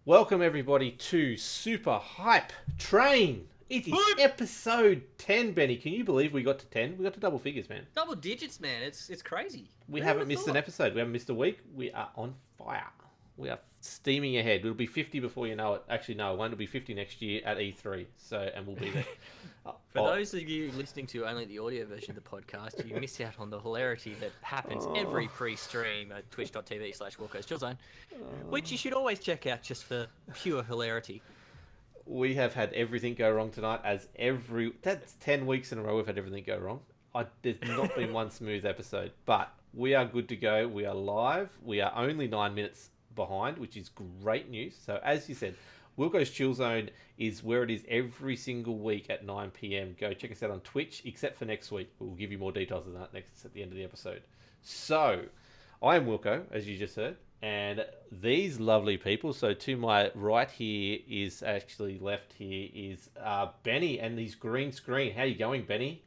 Welcome everybody to Super Hype Train. It is episode 10, Benny. Can you believe we got to 10? We got to double figures, man. Double digits, man. It's crazy. We Who haven't would've missed an thought? episode. We haven't missed a week. We are on fire. We are steaming ahead. It'll be 50 before you know it. Actually, no, it won't. It'll be 50 next year at E3. And we'll be there. For those of you listening to only the audio version of the podcast, you miss out on the hilarity that happens every pre-stream at twitch.tv/WalkOverChillZone, which you should always check out just for pure hilarity. We have had everything go wrong tonight. That's 10 weeks in a row we've had everything go wrong. There's not been one smooth episode, but we are good to go. We are live. We are only 9 minutes behind, which is great news. So as you said, Wilco's Chill Zone is where it is every single week at 9 p.m. Go check us out on Twitch, except for next week. We'll give you more details on that next at the end of the episode. So, I am Wilco, as you just heard, and these lovely people. So to my right here is actually left here is Benny and his green screen. How you going, Benny?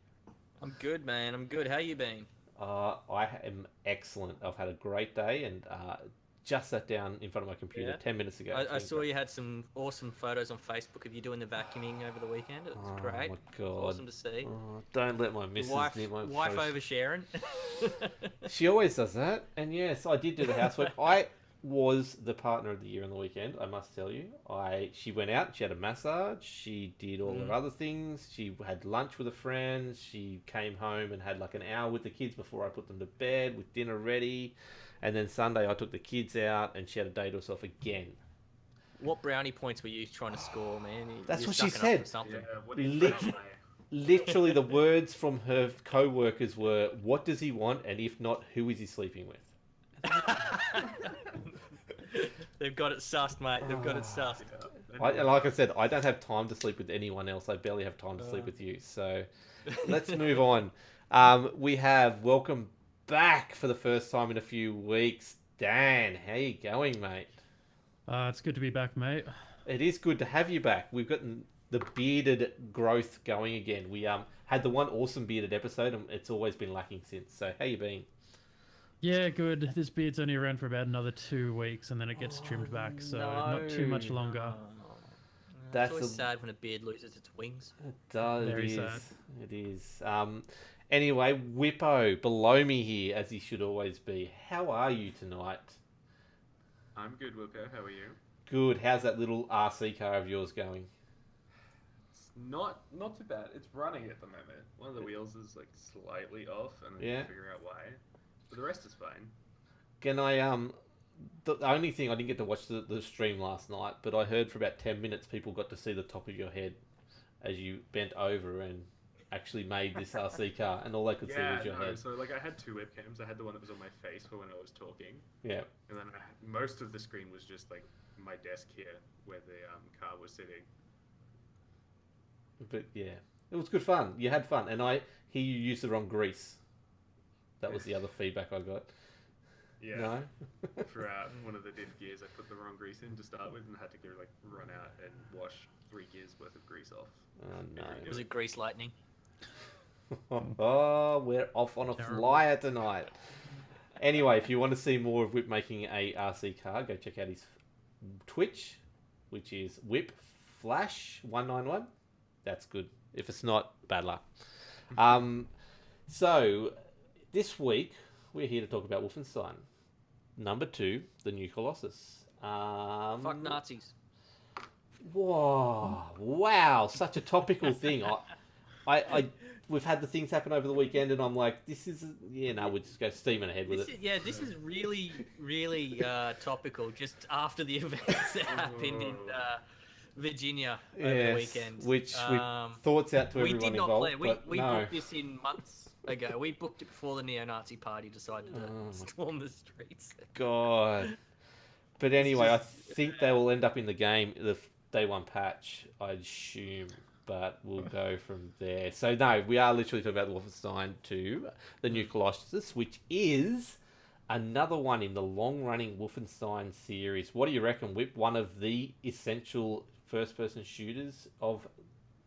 I'm good, man. I'm good. How you been? I am excellent. I've had a great day and just sat down in front of my computer 10 minutes ago. I saw you had some awesome photos on Facebook of you doing the vacuuming over the weekend. It was great. Oh my God. Awesome to see. Don't let my missus near my wife photos. oversharing. She always does that. And yes, I did do the housework. I was the partner of the year on the weekend, I must tell you. She went out, she had a massage, she did all her other things, she had lunch with a friend, she came home and had like an hour with the kids before I put them to bed with dinner ready. And then Sunday I took the kids out and she had a day to herself again. What brownie points were you trying to score, man? That's You're what she sucking up said. for something. Yeah, what is Literally the words from her co-workers were, what does he want? And if not, who is he sleeping with? They've got it sussed, mate. They've got it sussed. Like I said, I don't have time to sleep with anyone else. I barely have time to sleep with you. So let's move on. We have welcome back for the first time in a few weeks. Dan, how you going, mate? It's good to be back, mate. It is good to have you back. We've gotten the bearded growth going again. We had the one awesome bearded episode, and it's always been lacking since. So how you been? Yeah, good. This beard's only around for about another 2 weeks, and then it gets trimmed back, so not too much longer. That's It's always sad when a beard loses its wings. It does. Very it is. sad. It is. Anyway, Whippo below me here, as he should always be. How are you tonight? I'm good, Wilco. How are you? Good. How's that little RC car of yours going? It's not too bad. It's running at the moment. One of the wheels is like slightly off, and I need Yeah. to figure out why. But the rest is fine. Can I the only thing I didn't get to watch the stream last night, but I heard for about 10 minutes people got to see the top of your head as you bent over and actually made this RC car, and all they could see was your head. So like I had two webcams. I had the one that was on my face for when I was talking, Yeah. and then most of the screen was just like my desk here, where the car was sitting. But yeah, it was good fun. You had fun, and I hear you used the wrong grease. That was the other feedback I got. Yeah. No? For one of the diff gears, I put the wrong grease in to start with, and had to go like run out and wash 3 gears worth of grease off. Oh no. Was it grease lightning? Oh, we're off on a Terrible. flyer tonight. Anyway, if you want to see more of Whip making a RC car, go check out his Twitch, which is Whip Flash 191. That's good. If it's not, bad luck. So this week we're here to talk about Wolfenstein #2, the new Colossus. Fuck Nazis. Whoa! Wow! Such a topical thing. We've had the things happen over the weekend, and I'm like, this is we'll just go steaming ahead with it. This is really, really topical. Just after the events that happened in Virginia over the weekend, Which we thoughts out to we everyone did not involved. plan. But We no. booked this in months ago. We booked it before the neo-Nazi party decided to storm the streets. God. But anyway, I think they will end up in the game, the day one patch, I'd assume. But we'll go from there. So no, we are literally talking about Wolfenstein II, the new Colossus, which is another one in the long-running Wolfenstein series. What do you reckon, Whip? One of the essential first-person shooters of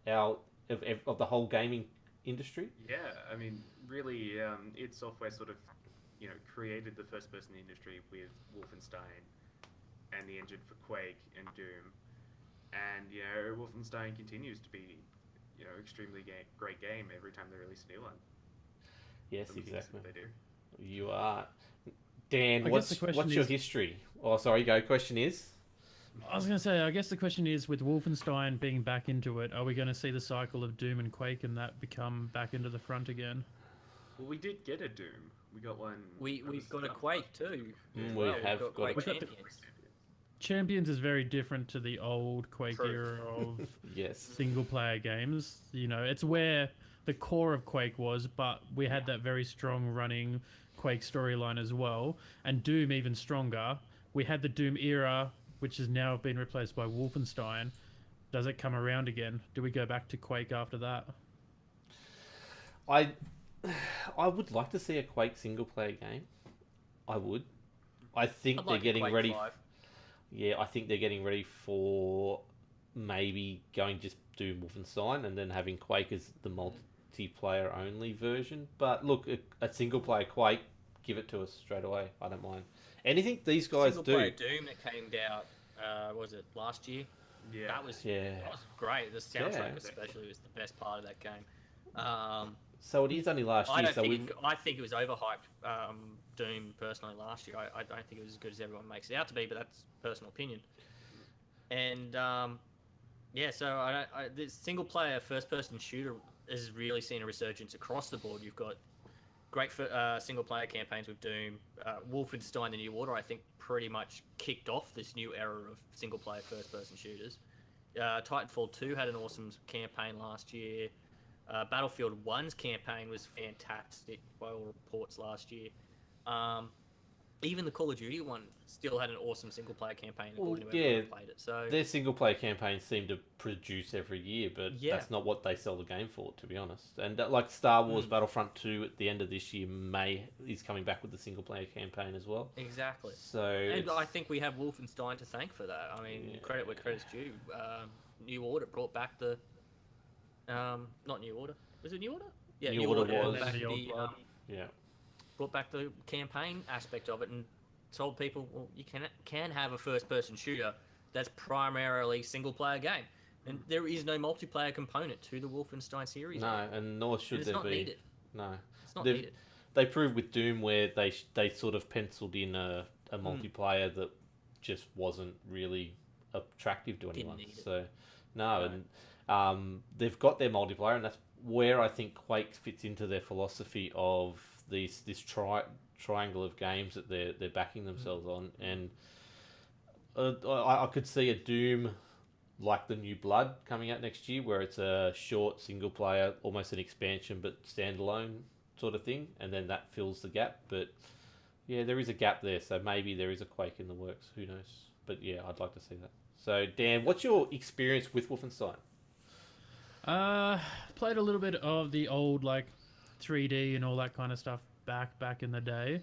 the whole gaming industry. Yeah, I mean, really, id Software sort of, created the first-person industry with Wolfenstein, and the engine for Quake and Doom. And, you know, Wolfenstein continues to be, you know, extremely great game every time they release a new one. Yes, I'm looking to see exactly. what they do. You are. Dan, I guess the question what's your is- history? Oh, sorry, go. Question is? I was going to say, I guess the question is, with Wolfenstein being back into it, are we going to see the cycle of Doom and Quake and that become back into the front again? Well, we did get a Doom. We got one. We've got a Quake too. as We well. have We've got a Quake Quake. Champions. Champions is very different to the old Quake True. era of Yes. single-player games. You know, it's where the core of Quake was, but we had that very strong running Quake storyline as well, and Doom even stronger. We had the Doom era, which has now been replaced by Wolfenstein. Does it come around again? Do we go back to Quake after that? I would like to see a Quake single player game. I would. I think I'd they're like a getting Quake ready. 5. Yeah, I think they're getting ready for maybe going just do Wolfenstein and then having Quake as the multiplayer only version. But look, a single player Quake, give it to us straight away. I don't mind. Anything these guys Single do. player Doom that came out, was it last year? Yeah. That was Yeah. great. The soundtrack Yeah. especially was the best part of that game. So it is only last I year. don't So think I think it was overhyped. Doom personally last year. I don't think it was as good as everyone makes it out to be, but that's personal opinion. And yeah, so this single player first person shooter has really seen a resurgence across the board. You've got great single player campaigns with Doom. Wolfenstein: The New Order, I think, pretty much kicked off this new era of single player first person shooters. Titanfall 2 had an awesome campaign last year. Battlefield 1's campaign was fantastic by all reports last year. Even the Call of Duty one still had an awesome single player campaign according to everyone who played it. So their single player campaigns seem to produce every year, but Yeah. that's not what they sell the game for, to be honest. And like Star Wars Battlefront 2 at the end of this year is coming back with the single player campaign as well. exactly. So And it's- I think we have Wolfenstein to thank for that. I mean, Yeah. credit where credit's due. New Order brought back the not New Order. Was it New Order? Yeah, New Order brought was. back The old blood. yeah. brought back the campaign aspect of it and told people, well, you can have a first-person shooter that's primarily single-player game, and there is no multiplayer component to the Wolfenstein series. No, and nor should it's there not be. needed. No. It's not They've- needed. They proved with Doom where they sort of penciled in a multiplayer that just wasn't really attractive to Didn't anyone. need it. So no, and they've got their multiplayer, and that's where I think Quake fits into their philosophy of this triangle of games that they're backing themselves on. And I could see a Doom like the New Blood coming out next year, where it's a short single player, almost an expansion but standalone sort of thing, and then that fills the gap. But yeah, there is a gap there, so maybe there is a Quake in the works. Who knows? But yeah, I'd like to see that. So Dan, what's your experience with Wolfenstein? Played a little bit of the old like 3D and all that kind of stuff back in the day.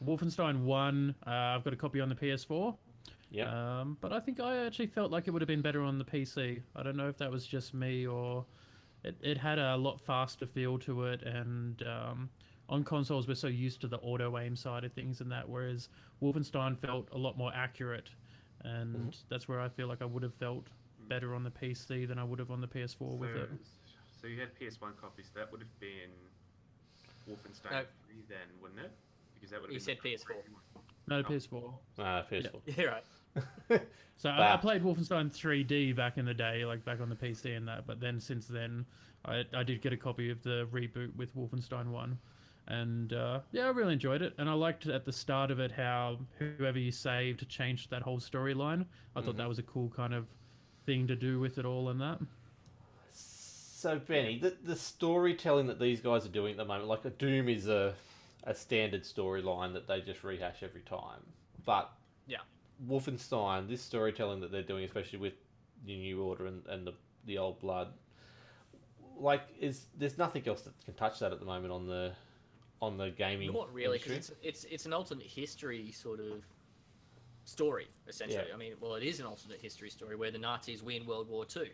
Wolfenstein 1, I've got a copy on the PS4. Yeah. But I think I actually felt like it would have been better on the PC. I don't know if that was just me or it had a lot faster feel to it, and on consoles we're so used to the auto aim side of things and that, whereas Wolfenstein felt a lot more accurate, and that's where I feel like I would have felt better on the PC than I would have on the PS4 with it. So you had PS1 copies. That would have been Wolfenstein No. 3 then, wouldn't it? Because that would have You been said the PS4. No, PS4. PS4. Yeah, right. So I played Wolfenstein 3D back in the day, like back on the PC and that. But then since then, I did get a copy of the reboot with Wolfenstein 1. And yeah, I really enjoyed it. And I liked at the start of it how whoever you saved changed that whole storyline. I thought that was a cool kind of thing to do with it all and that. So Benny, the storytelling that these guys are doing at the moment, like a Doom is a standard storyline that they just rehash every time. But Yeah. Wolfenstein, this storytelling that they're doing, especially with the New Order and the Old Blood, like there's nothing else that can touch that at the moment on the gaming. Not really, industry. because it's an alternate history sort of story, essentially. Yeah. I mean, well, it is an alternate history story where the Nazis win World War II.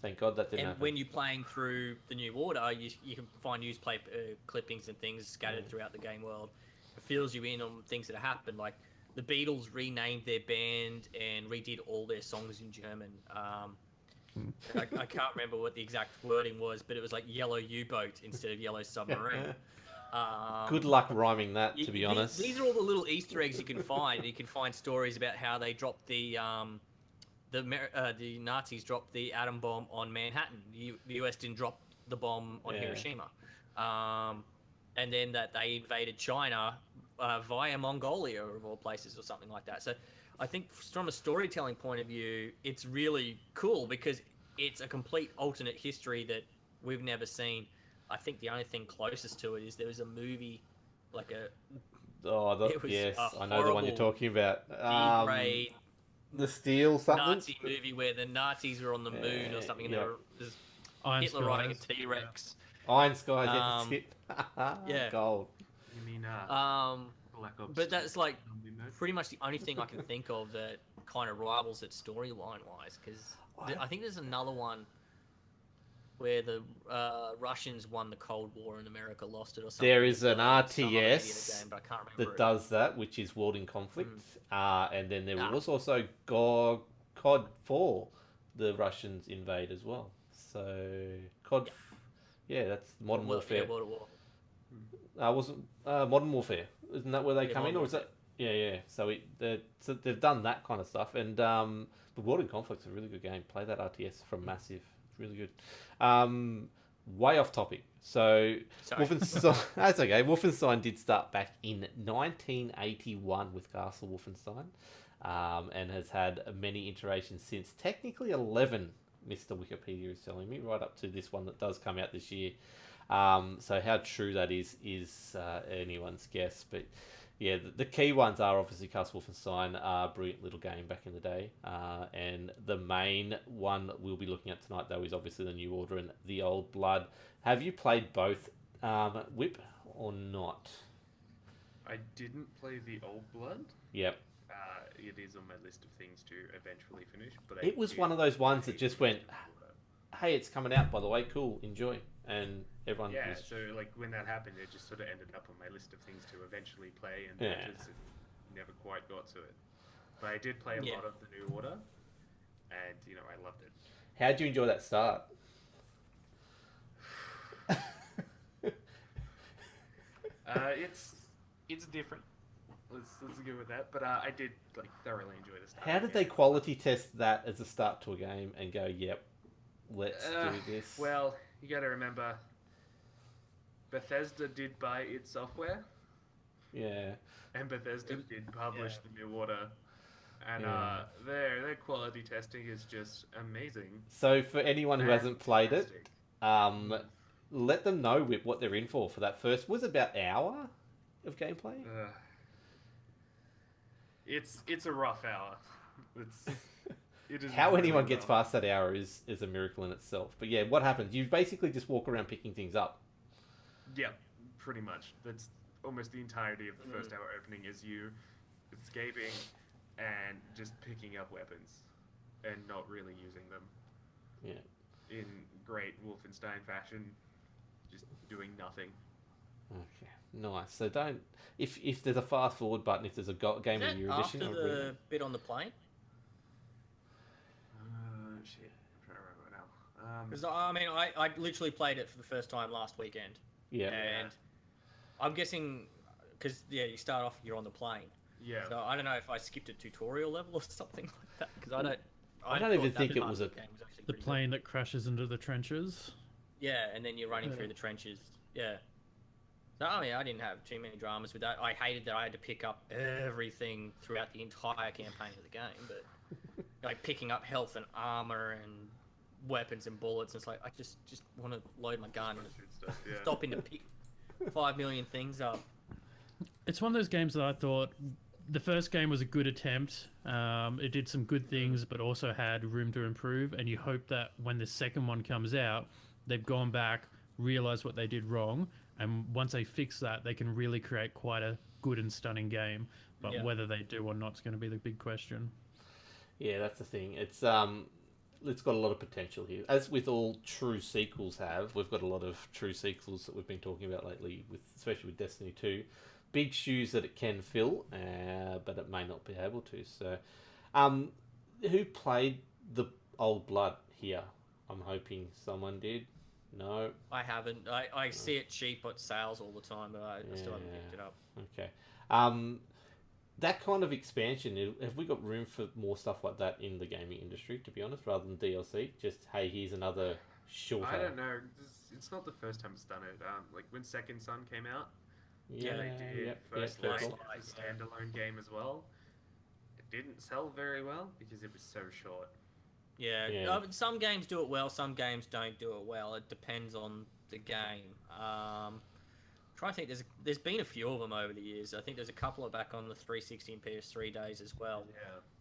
Thank God that didn't And happen. when you're playing through the New Order, you can find newspaper clippings and things scattered throughout the game world. It fills you in on things that have happened. Like the Beatles renamed their band and redid all their songs in German. I can't remember what the exact wording was, but it was like Yellow U-Boat instead of Yellow Submarine. Good luck rhyming that, to be honest. These are all the little Easter eggs you can find. You can find stories about how they dropped the Nazis dropped the atom bomb on Manhattan. The US didn't drop the bomb on Hiroshima. And then that they invaded China via Mongolia, of all places, or something like that. So I think from a storytelling point of view, it's really cool because it's a complete alternate history that we've never seen. I think the only thing closest to it is there was a movie, like a... yes, I know the one you're talking about. D-grade the Steel something? Nazi movie where the Nazis were on the moon or something, and there was Hitler riding a T-Rex. Iron Skies, yeah. Gold. You mean Black Ops? But that's like pretty much the only thing I can think of that kind of rivals it storyline-wise, because I think there's another one where the Russians won the Cold War and America lost it or something. There is an RTS game, but I can't remember that does that, which is World in Conflict. And then there was also COD 4, the Russians invade as well. So, COD... Yeah, that's Modern Warfare. Yeah, World of War. Wasn't Modern Warfare? Isn't that where they come in, or is that? Yeah. So they've done that kind of stuff, and the World in Conflict's a really good game. Play that RTS from Massive. It's really good. Way off topic. So Wolfenstein. That's okay. Wolfenstein did start back in 1981 with Castle Wolfenstein, and has had many iterations since. Technically 11. Mr. Wikipedia is telling me, right up to this one that does come out this year. So how true that is anyone's guess. But yeah, the key ones are obviously Castle Wolfenstein, brilliant little game back in the day. And the main one that we'll be looking at tonight, though, is obviously the New Order and the Old Blood. Have you played both, Whip, or not? I didn't play the Old Blood. Yep. It is on my list of things to eventually finish. But it was one of those ones that just went, hey, it's coming out, by the way, cool, enjoy. And everyone was... so like when that happened, it just sort of ended up on my list of things to eventually play, and just never quite got to it. But I did play a lot of the New Order, and, I loved it. How'd you enjoy that start? It's different. Let's go with that. But I did thoroughly enjoy the start. How did they quality test that as a start to a game and go, yep, let's do this? Well, you got to remember, Bethesda did buy id Software. Yeah. And Bethesda did publish the New Order. And their quality testing is just amazing. So for anyone who hasn't played it, let them know what they're in for that first. Was it about hour of gameplay? It's a rough hour. It is how really anyone gets rough. past that hour is a miracle in itself. But yeah, what happens? You basically just walk around picking things up. Yeah, pretty much. That's almost the entirety of the first hour opening is you escaping and just picking up weapons and not really using them. Yeah. In great Wolfenstein fashion, just doing nothing. Okay, nice. So don't if there's a fast forward button, if there's a game of your edition, after the bit on the plane. Shit, I'm trying to remember now. Because I literally played it for the first time last weekend. Yeah. And I'm guessing because you start off, you're on the plane. Yeah. So I don't know if I skipped a tutorial level or something like that because I don't even think it was the plane that crashes into the trenches. Yeah, and then you're running through the trenches. Yeah. So, I didn't have too many dramas with that. I hated that I had to pick up everything throughout the entire campaign of the game, but like picking up health and armor and weapons and bullets, it's like I just want to load my gun and stop in to pick 5 million things up. It's one of those games that I thought the first game was a good attempt. It did some good things, but also had room to improve. And you hope that when the second one comes out, they've gone back, realized what they did wrong, and once they fix that, they can really create quite a good and stunning game. But whether they do or not is going to be the big question. Yeah, that's the thing. It's got a lot of potential here. As with all true sequels have, we've got a lot of true sequels that we've been talking about lately, especially with Destiny 2. big shoes that it can fill, but it may not be able to. So, who played the Old Blood here? I'm hoping someone did. No. I haven't. I see it cheap at sales all the time, but I still haven't picked it up. Okay. That kind of expansion, have we got room for more stuff like that in the gaming industry, to be honest, rather than DLC? Just, hey, here's another shorter... I don't know. It's not the first time it's done it. Like when Second Son came out, they did First Light, a standalone game as well. It didn't sell very well because it was so short. Yeah. Some games do it well, some games don't do it well. It depends on the game. Trying to think, there's been a few of them over the years. I think there's a couple of back on the 360 and PS3 days as well.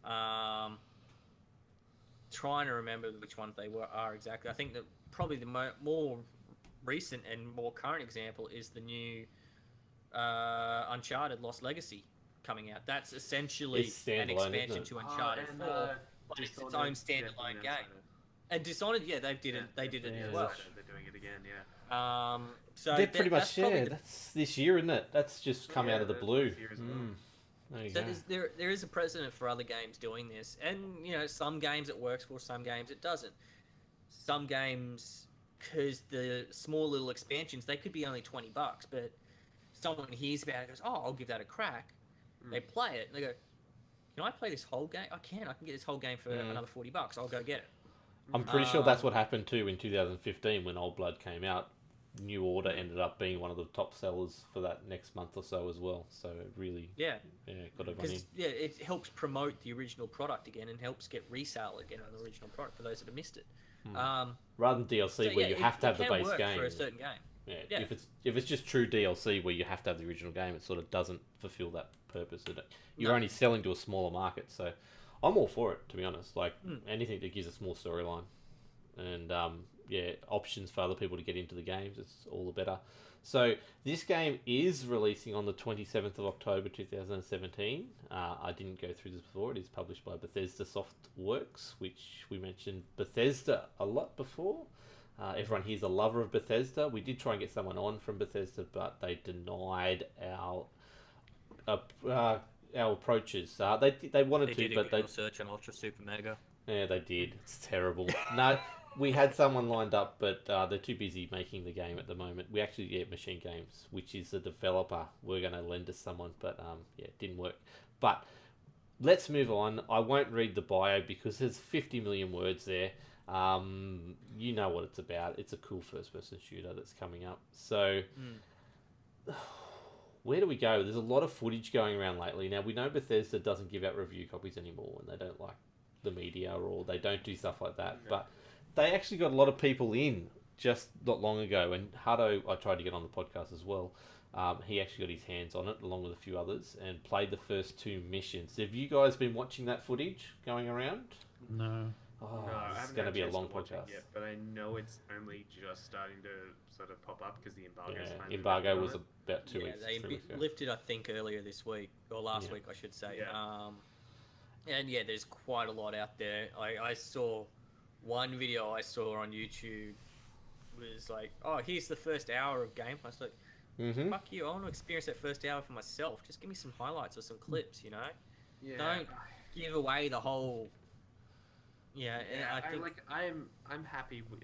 Yeah. Trying to remember which ones they are exactly. I think that probably the more recent and more current example is the new Uncharted Lost Legacy coming out. That's essentially an expansion to Uncharted 4, but it's its own standalone game. And Dishonored, they did it as well. They're doing it again, yeah. So they're pretty much that's this year, isn't it? That's just come out of the blue. There is a precedent for other games doing this, and some games it works for, some games it doesn't. Some games, because the small little expansions, they could be only $20, but someone hears about it and goes, "Oh, I'll give that a crack." They play it and they go, "Can I play this whole game? I can get this whole game for another $40. I'll go get it." I'm pretty sure that's what happened too in 2015 when Old Blood came out. New Order ended up being one of the top sellers for that next month or so as well. So it really, got everyone in. It helps promote the original product again and helps get resale again on the original product for those that have missed it. Rather than DLC where you have to have the base game for a certain game. If it's just true DLC where you have to have the original game, it sort of doesn't fulfill that purpose. You're only selling to a smaller market, so I'm all for it, to be honest. Like anything that gives us more storyline and options for other people to get into the games, it's all the better. So this game is releasing on the 27th of October 2017. I didn't go through this before. It is published by Bethesda Softworks, which we mentioned Bethesda a lot before. Everyone here's a lover of Bethesda. We did try and get someone on from Bethesda, but they denied our approaches. They wanted to, but they search on Ultra Super Mega. Yeah, they did. It's terrible. No, we had someone lined up, but they're too busy making the game at the moment. We actually get Machine Games, which is a developer. We're going to lend to someone, but it didn't work. But let's move on. I won't read the bio because there's 50 million words there. You know what it's about. It's a cool first-person shooter that's coming up. So, where do we go? There's a lot of footage going around lately. Now, we know Bethesda doesn't give out review copies anymore, and they don't like the media or they don't do stuff like that. But they actually got a lot of people in just not long ago, and Hutto, I tried to get on the podcast as well. He actually got his hands on it along with a few others and played the first 2 missions. Have you guys been watching that footage going around? No. No, it's going to be a long podcast. Yet, but I know it's only just starting to sort of pop up because the embargo was about 2 weeks. They lifted, I think, earlier this week or last week, I should say. And there's quite a lot out there. I saw one video I saw on YouTube was like, "Oh, here's the first hour of gameplay." I was like, "Fuck you! I want to experience that first hour for myself. Just give me some highlights or some clips, Yeah. Don't give away the whole." I think I'm happy with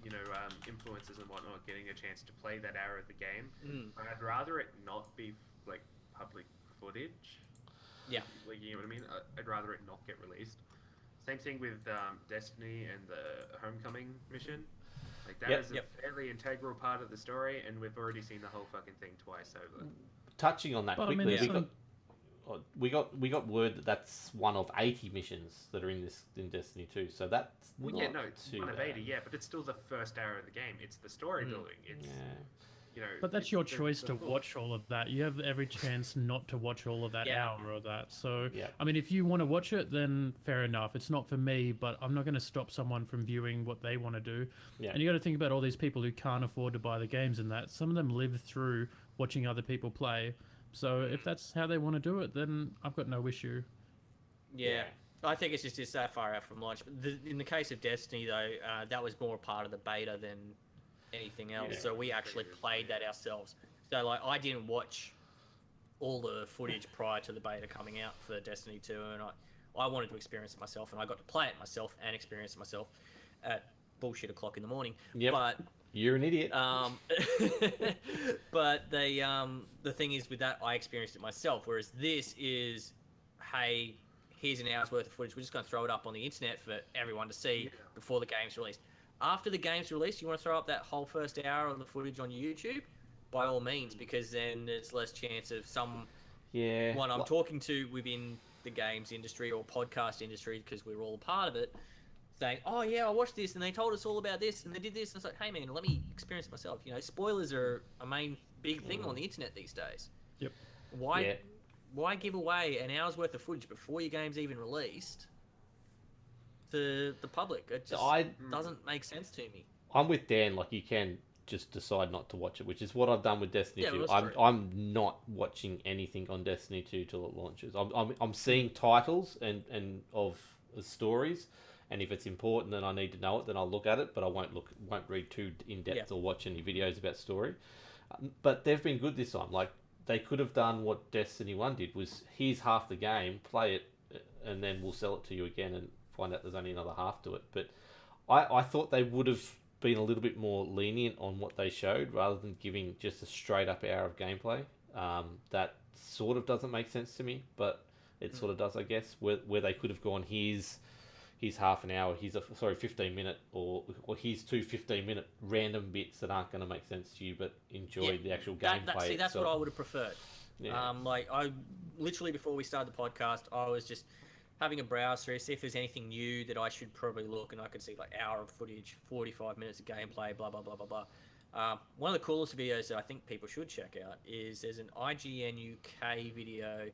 influencers and whatnot getting a chance to play that hour of the game. I'd rather it not be like public footage. Yeah, like, you know what I mean. I'd rather it not get released. Same thing with Destiny and the Homecoming mission. Like that is a fairly integral part of the story, and we've already seen the whole fucking thing twice over. Touching on that quickly, we got word that that's one of 80 missions that are in Destiny 2. So that's it's one of 80, but it's still the first hour of the game. It's the story building. It's But that's your choice to watch all of that. You have every chance not to watch all of that hour of that. So, I mean, if you want to watch it, then fair enough. It's not for me, but I'm not going to stop someone from viewing what they want to do. Yeah. And you got to think about all these people who can't afford to buy the games and that. Some of them live through watching other people play. So if that's how they want to do it, then I've got no issue. Yeah. I think it's just that far out from launch. In the case of Destiny, though, that was more part of the beta than anything else. So we actually played that ourselves. So, like, I didn't watch all the footage prior to the beta coming out for Destiny 2, and I wanted to experience it myself, and I got to play it myself and experience it myself at bullshit o'clock in the morning. Yep. But you're an idiot. but the thing is with that, I experienced it myself, whereas this is, hey, here's an hour's worth of footage. We're just going to throw it up on the internet for everyone to see before the game's released. After the game's released, you want to throw up that whole first hour of the footage on YouTube? By all means, because then there's less chance of someone I'm talking to within the games industry or podcast industry, because we're all part of it, saying, oh yeah, I watched this and they told us all about this and they did this, and it's like, hey man, let me experience it myself. You know, spoilers are a main big thing on the internet these days. Yep. Why give away an hour's worth of footage before your game's even released to the public? It just doesn't make sense to me. I'm with Dan. Like, you can just decide not to watch it, which is what I've done with Destiny 2. True. I'm not watching anything on Destiny 2 till it launches. I'm seeing titles and of stories, and if it's important then I need to know it, then I'll look at it, but I won't read too in depth or watch any videos about story. But they've been good this time. Like, they could have done what Destiny 1 did, was here's half the game, play it, and then we'll sell it to you again and find out there's only another half to it. But I thought they would have been a little bit more lenient on what they showed rather than giving just a straight up hour of gameplay. That sort of doesn't make sense to me, but it sort of does, I guess, where they could have gone, here's half an hour, 15 minute, or here's two 15-minute random bits that aren't going to make sense to you, but enjoy the actual gameplay. That's what I would have preferred. Yeah. Like, I literally, before we started the podcast, I was just having a browse through, see if there's anything new that I should probably look, and I could see like hour of footage, 45 minutes of gameplay, blah, blah, blah, blah, blah. One of the coolest videos that I think people should check out is there's an IGN UK video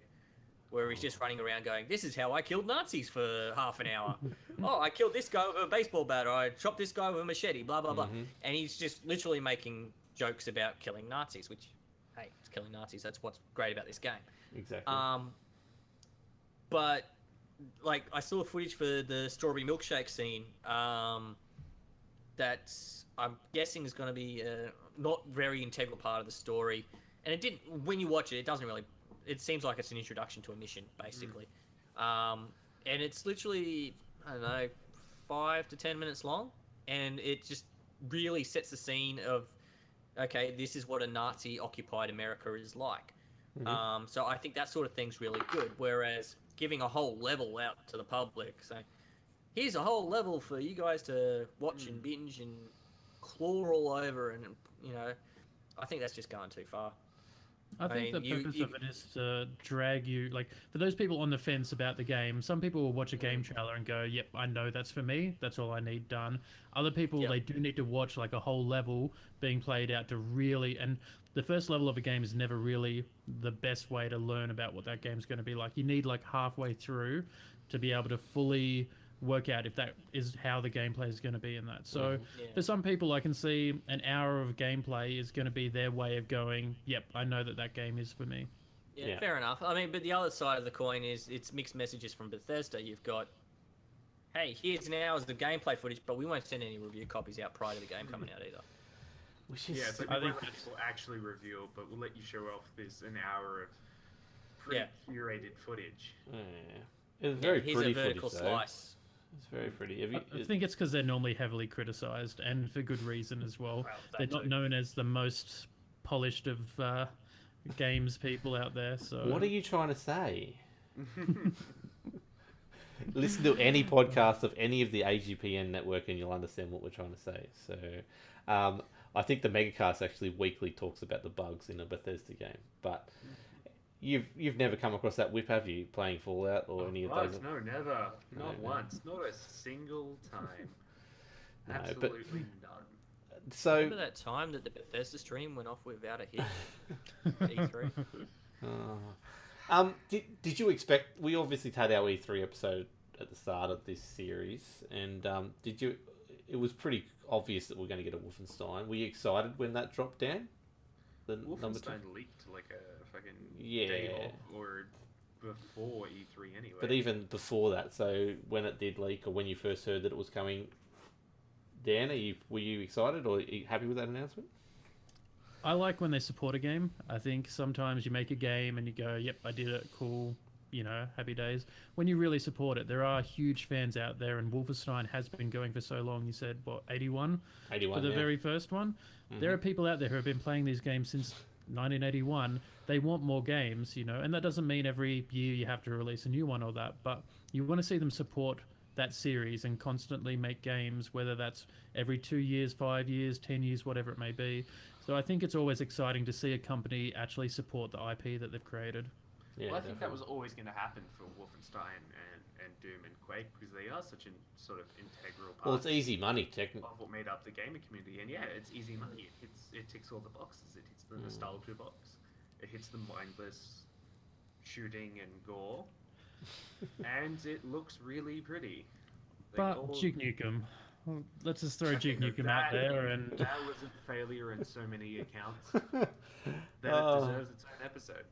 where he's just running around going, this is how I killed Nazis for half an hour. Oh, I killed this guy with a baseball bat, or I chopped this guy with a machete, blah, blah, blah. And he's just literally making jokes about killing Nazis, which, hey, it's killing Nazis. That's what's great about this game. Exactly. But, like, I saw footage for the strawberry milkshake scene that I'm guessing is going to be not very integral part of the story. And it didn't, when you watch it, it doesn't really, it seems like it's an introduction to a mission, basically. And it's literally, I don't know, 5 to 10 minutes long. And it just really sets the scene of, okay, this is what a Nazi-occupied America is like. So I think that sort of thing's really good. Whereas giving a whole level out to the public, saying, here's a whole level for you guys to watch and binge and claw all over, and, you know, I think that's just going too far. I think the purpose of it is to drag you, like, for those people on the fence about the game, some people will watch a game trailer and go, yep, I know that's for me, that's all I need done. Other people, they do need to watch, like, a whole level being played out to really, and the first level of a game is never really the best way to learn about what that game's going to be like. You need, like, halfway through to be able to fully work out if that is how the gameplay is going to be in that. So for some people, I can see an hour of gameplay is going to be their way of going, yep, I know that game is for me. Yeah, fair enough. I mean, but the other side of the coin is it's mixed messages from Bethesda. You've got, hey, here's an hour's of gameplay footage, but we won't send any review copies out prior to the game coming out either. It's like we won't let people actually review it, but we'll let you show off this an hour of pre-curated footage. It's very pretty here's a vertical footage, slice. It's very pretty. I think it's because they're normally heavily criticised, and for good reason as well. They're not known as the most polished of games people out there. So what are you trying to say? Listen to any podcast of any of the AGPN network and you'll understand what we're trying to say. So I think the Megacast actually weekly talks about the bugs in a Bethesda game, but You've never come across that whip, have you, playing Fallout or any of those? No, never. Not once. Not a single time. Absolutely none. So, remember that time that the Bethesda stream went off without a hit? E3? Did you expect... We obviously had our E3 episode at the start of this series, and it was pretty obvious that we're going to get a Wolfenstein. Were you excited when that dropped down? Wolfenstein leaked like a fucking day off, or before E3 anyway. But even before that, so when it did leak, or when you first heard that it was coming, Dan, were you excited, or are you happy with that announcement? I like when they support a game. I think sometimes you make a game and you go, "Yep, I did it, cool." Happy days. When you really support it, there are huge fans out there, and Wolfenstein has been going for so long. You said what, 81? 81 For the yeah. very first one. There are people out there who have been playing these games since 1981. They want more games, and that doesn't mean every year you have to release a new one or that, but you want to see them support that series and constantly make games, whether that's every 2 years, 5 years, 10 years, whatever it may be. So I think it's always exciting to see a company actually support the IP that they've created. Yeah, well, I think that was always going to happen for Wolfenstein and Doom and Quake because they are such a sort of integral part. Well, it's easy money, technically. Of what made up the gaming community, and yeah, it's easy money. It ticks all the boxes. It hits the nostalgia box. It hits the mindless shooting and gore, and it looks really pretty. But Duke Nukem. Well, let's just throw Duke Nukem out there, and that was a failure in so many accounts that it deserves its own episode.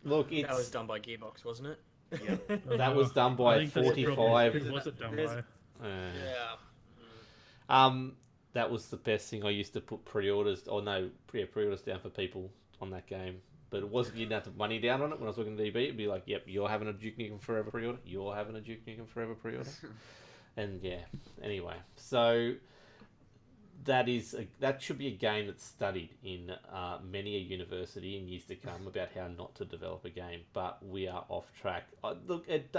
Look, that was done by Gearbox, wasn't it? Yeah, that was done by 45. Who was it done by? That was the best thing. I used to put pre-orders down for people on that game. But it wasn't, you didn't have to money down on it. When I was looking at DB, it'd be like, yep, you're having a Duke Nukem Forever pre-order. You're having a Duke Nukem Forever pre-order. And yeah, anyway. So that should be a game that's studied in many a university in years to come about how not to develop a game. But we are off track. Look, it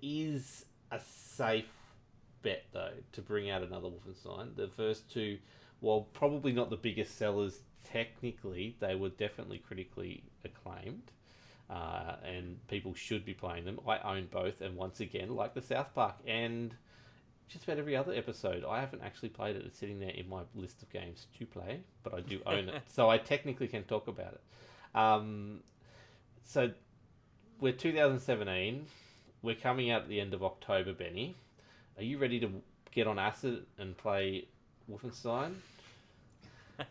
is a safe bet, though, to bring out another Wolfenstein. The first two, while probably not the biggest sellers technically, they were definitely critically acclaimed, and people should be playing them. I own both, and once again, like the South Park and just about every other episode, I haven't actually played it. It's sitting there in my list of games to play, but I do own it, so I technically can talk about it. So we're 2017. We're coming out at the end of October, Benny. Are you ready to get on acid and play Wolfenstein?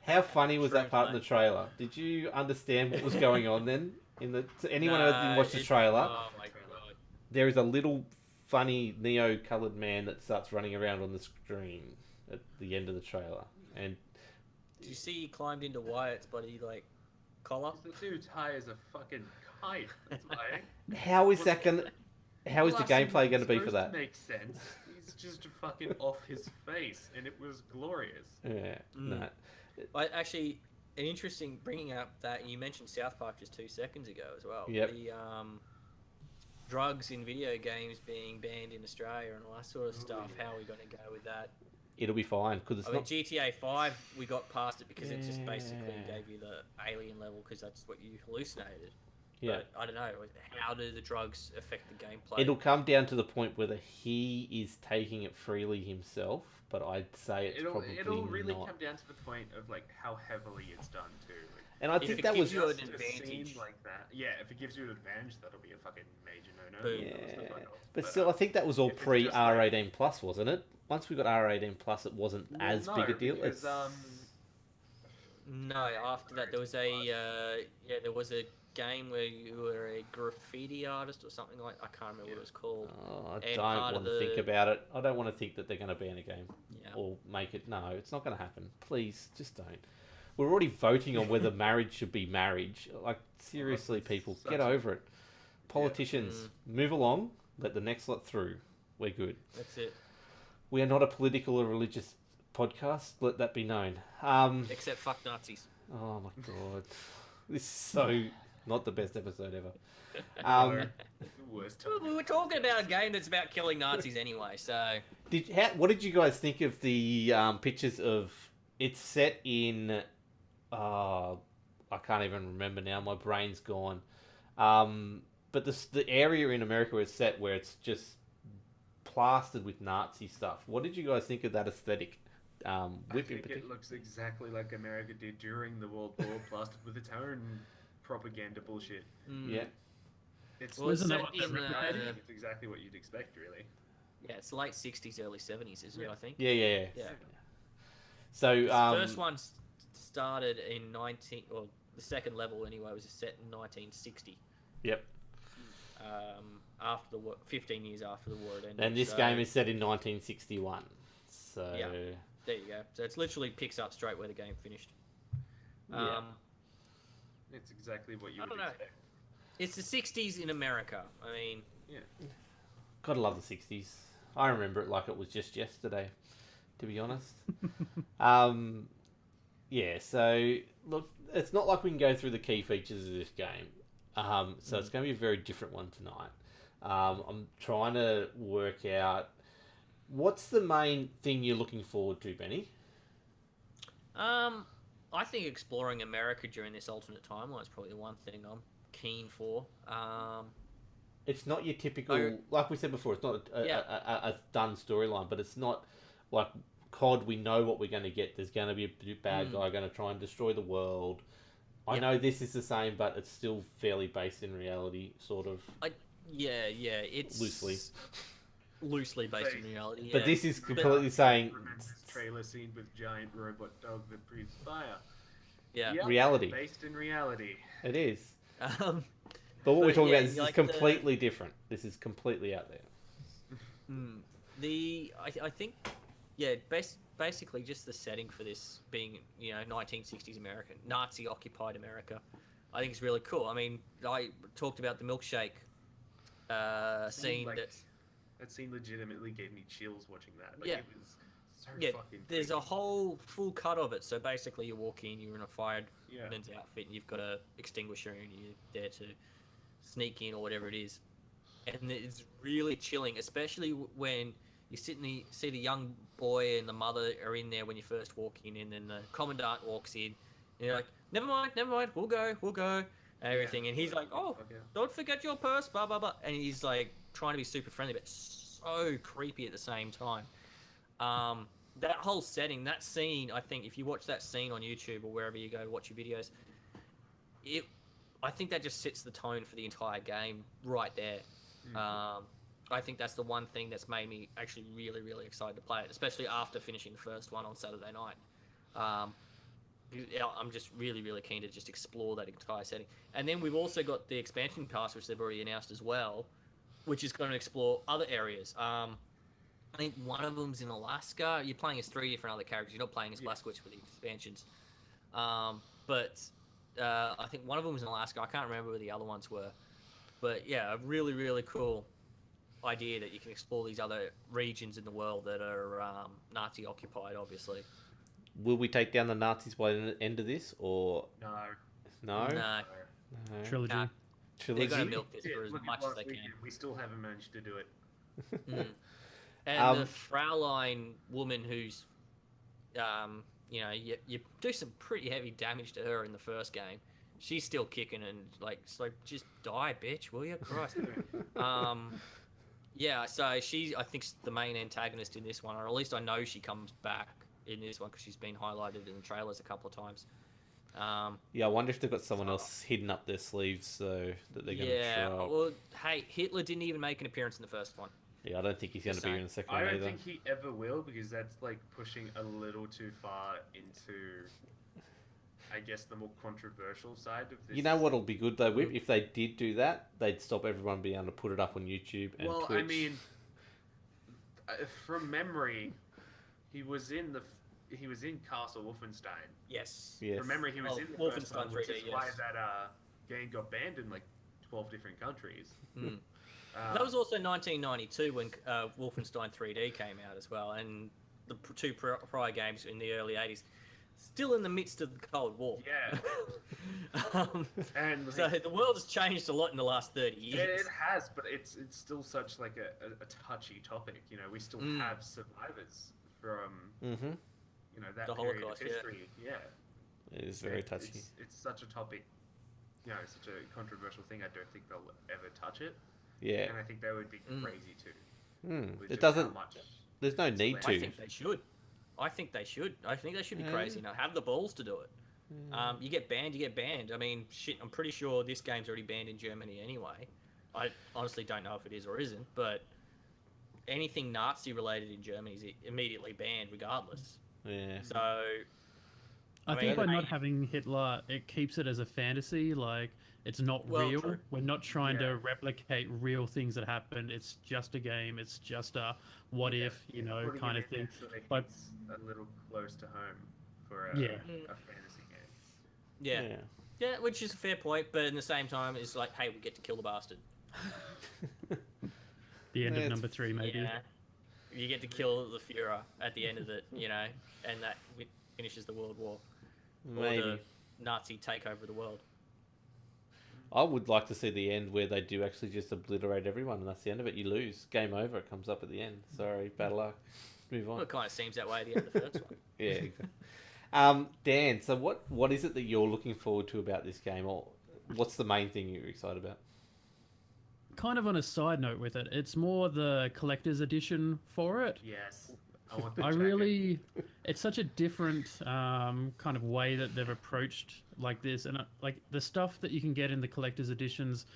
How funny was that part of the trailer? Did you understand what was going on then? To anyone who didn't watch the trailer, oh my God. There is a little funny neo-coloured man that starts running around on the screen at the end of the trailer. And did you see he climbed into Wyatt's bloody collar? The dude's high as a fucking kite. That's why. How is the gameplay going to be for that? Makes sense. He's just fucking off his face, and it was glorious. Yeah, no. Actually, an interesting bringing up that you mentioned South Park just 2 seconds ago as well. Yep. The drugs in video games being banned in Australia and all that sort of stuff. How are we going to go with that? It'll be fine because it's not. GTA 5, we got past it because it just basically gave you the alien level because that's what you hallucinated. Yeah. But I don't know. How do the drugs affect the gameplay? It'll come down to the point whether he is taking it freely himself, but I'd say it'll really come down to the point of how heavily it's done too. And I think that was you an advantage like that. Yeah, if it gives you an advantage, that'll be a fucking major no-no. Yeah. But still, I think that was all pre R18 plus, wasn't it? Once we got R18 plus, it wasn't as big a deal. Because, No, after that there was a game where you were a graffiti artist or something I can't remember what it was called. Oh, I don't want to think about it. I don't want to think that they're going to ban a game or make it. No, it's not going to happen. Please, just don't. We're already voting on whether marriage should be marriage. Seriously, people, get over it. Politicians, move along. Let the next lot through. We're good. That's it. We are not a political or religious podcast. Let that be known. Except fuck Nazis. Oh my God. This is so not the best episode ever. Worst. We were talking about a game that's about killing Nazis anyway, so... What did you guys think of the pictures of... It's set in... I can't even remember now. My brain's gone. But the area in America is set where it's just plastered with Nazi stuff. What did you guys think of that aesthetic? I think it looks exactly like America did during the World War, plastered with its own propaganda bullshit. Yeah. It's exactly what you'd expect, really. Yeah, it's late 60s, early 70s, isn't it, I think? Yeah. So, the first one started in the second level anyway was set in 1960. Yep. After the war, 15 years after the war had ended. And this game is set in 1961. So there you go. So it literally picks up straight where the game finished. Um, It's exactly what you I would don't know. expect. It's the 60s in America. I mean, Gotta love the 60s. I remember it like it was just yesterday, to be honest. um, yeah, so look, it's not like we can go through the key features of this game. So it's going to be a very different one tonight. I'm trying to work out what's the main thing you're looking forward to, Benny? I think exploring America during this alternate timeline is probably the one thing I'm keen for. It's not your typical, like we said before, it's not a done storyline, but it's not like COD. We know what we're going to get. There's going to be a bad guy going to try and destroy the world. I know this is the same, but it's still fairly based in reality, sort of. It's loosely based in reality. Yeah. But this is completely saying This trailer scene with giant robot dog that breathes fire. Yeah. Yep, reality. Based in reality. It is. Um, But what we're talking about is is completely different. This is completely out there. I think, basically just the setting for this being, 1960s American, Nazi occupied America. I think it's really cool. I mean, I talked about the milkshake scene. That scene legitimately gave me chills watching that. It was so fucking there's creepy. a whole full cut of it. So basically, you walk in, you're in a fireman's outfit, and you've got a extinguisher, and you're there to sneak in or whatever it is. And it's really chilling, especially when you see the young boy and the mother are in there when you're first walking in, and the commandant walks in, and you're like, never mind, we'll go, and everything. And he's like, oh, don't forget your purse, blah, blah, blah. And he's like trying to be super friendly, but so creepy at the same time. That whole setting, that scene, I think if you watch that scene on YouTube or wherever you go to watch your videos, I think that just sets the tone for the entire game right there. I think that's the one thing that's made me actually really, really excited to play it, especially after finishing the first one on Saturday night. I'm just really, really keen to just explore that entire setting. And then we've also got the expansion pass, which they've already announced as well, which is going to explore other areas. I think one of them's in Alaska. You're playing as 3 different other characters. You're not playing as Blazkowicz for the expansions. But I think one of them was in Alaska. I can't remember where the other ones were. But yeah, a really, really cool idea that you can explore these other regions in the world that are Nazi occupied, obviously. Will we take down the Nazis by the end of this, or No. No. Trilogy. Nah. Trilogy? They're going to milk this for as Look at much as last they can. weekend. We still haven't managed to do it. And the Fraulein woman who's, you do some pretty heavy damage to her in the first game. She's still kicking and just die, bitch, will you? Christ. So she's, I think, the main antagonist in this one, or at least I know she comes back in this one because she's been highlighted in the trailers a couple of times. I wonder if they've got someone else hidden up their sleeves so that they're going to show up. Well, hey, Hitler didn't even make an appearance in the first one. Yeah, I don't think he's going to be in the second I one don't either. think he ever will, because that's pushing a little too far into, I guess, the more controversial side of this. You know what'll be good though, Whip? If they did do that, they'd stop everyone being able to put it up on YouTube and Twitch. I mean, from memory, he was in Castle Wolfenstein. Yes. From memory, he was in the first Wolfenstein one, which 3D, is why that game got banned in 12 different countries. That was also 1992 when Wolfenstein 3D came out as well, and the two prior games in the early 80s. Still in the midst of the Cold War. Yeah. And so the world has changed a lot in the last 30 years. It has, but it's still such a touchy topic. We still have survivors from that the period Holocaust, of history. Yeah. It is very touchy. It's such a topic. Such a controversial thing. I don't think they'll ever touch it. Yeah. And I think they would be crazy too. It doesn't. There's no need to. I think they should. I think they should be crazy enough. Have the balls to do it. You get banned. I mean, shit, I'm pretty sure this game's already banned in Germany anyway. I honestly don't know if it is or isn't, but anything Nazi related in Germany is immediately banned regardless. Yeah. So I think by not having Hitler, it keeps it as a fantasy. It's not real. True. We're not trying to replicate real things that happen. It's just a game. It's just a what if, kind of thing. But it's a little close to home for a fantasy game. Yeah. Yeah, which is a fair point, but in the same time, it's like, hey, we get to kill the bastard. The end of number 3, maybe. Yeah. You get to kill the Führer at the end of it, you know, and that finishes the World War. Maybe. Or the Nazi take over the world. I would like to see the end where they do actually just obliterate everyone, and that's the end of it. You lose. Game over. It comes up at the end. Sorry, bad luck. Move on. Well, it kind of seems that way at the end of the first one. Yeah, exactly. Dan, so what is it that you're looking forward to about this game, or what's the main thing you're excited about? Kind of on a side note with it, it's more the collector's edition for it. Yes. I want the I jacket. really, it's such a different kind of way that they've approached like this, and like the stuff that you can get in the collector's editions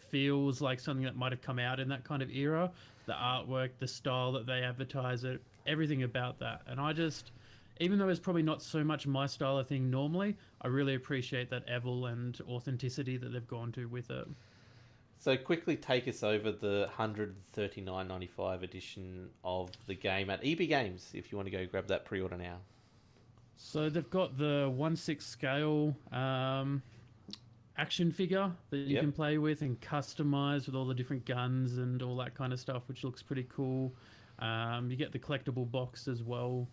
feels like something that might have come out in that kind of era. The artwork, the style that they advertise it, everything about that, and I just, even though it's probably not so much my style of thing normally, I really appreciate that evil and authenticity that they've gone to with it. So quickly take us over the $139.95 edition of the game at EB Games if you want to go grab that pre-order now. So they've got the 1/6 scale action figure that you can play with and customize with all the different guns and all that kind of stuff, which looks pretty cool. You get the collectible box as well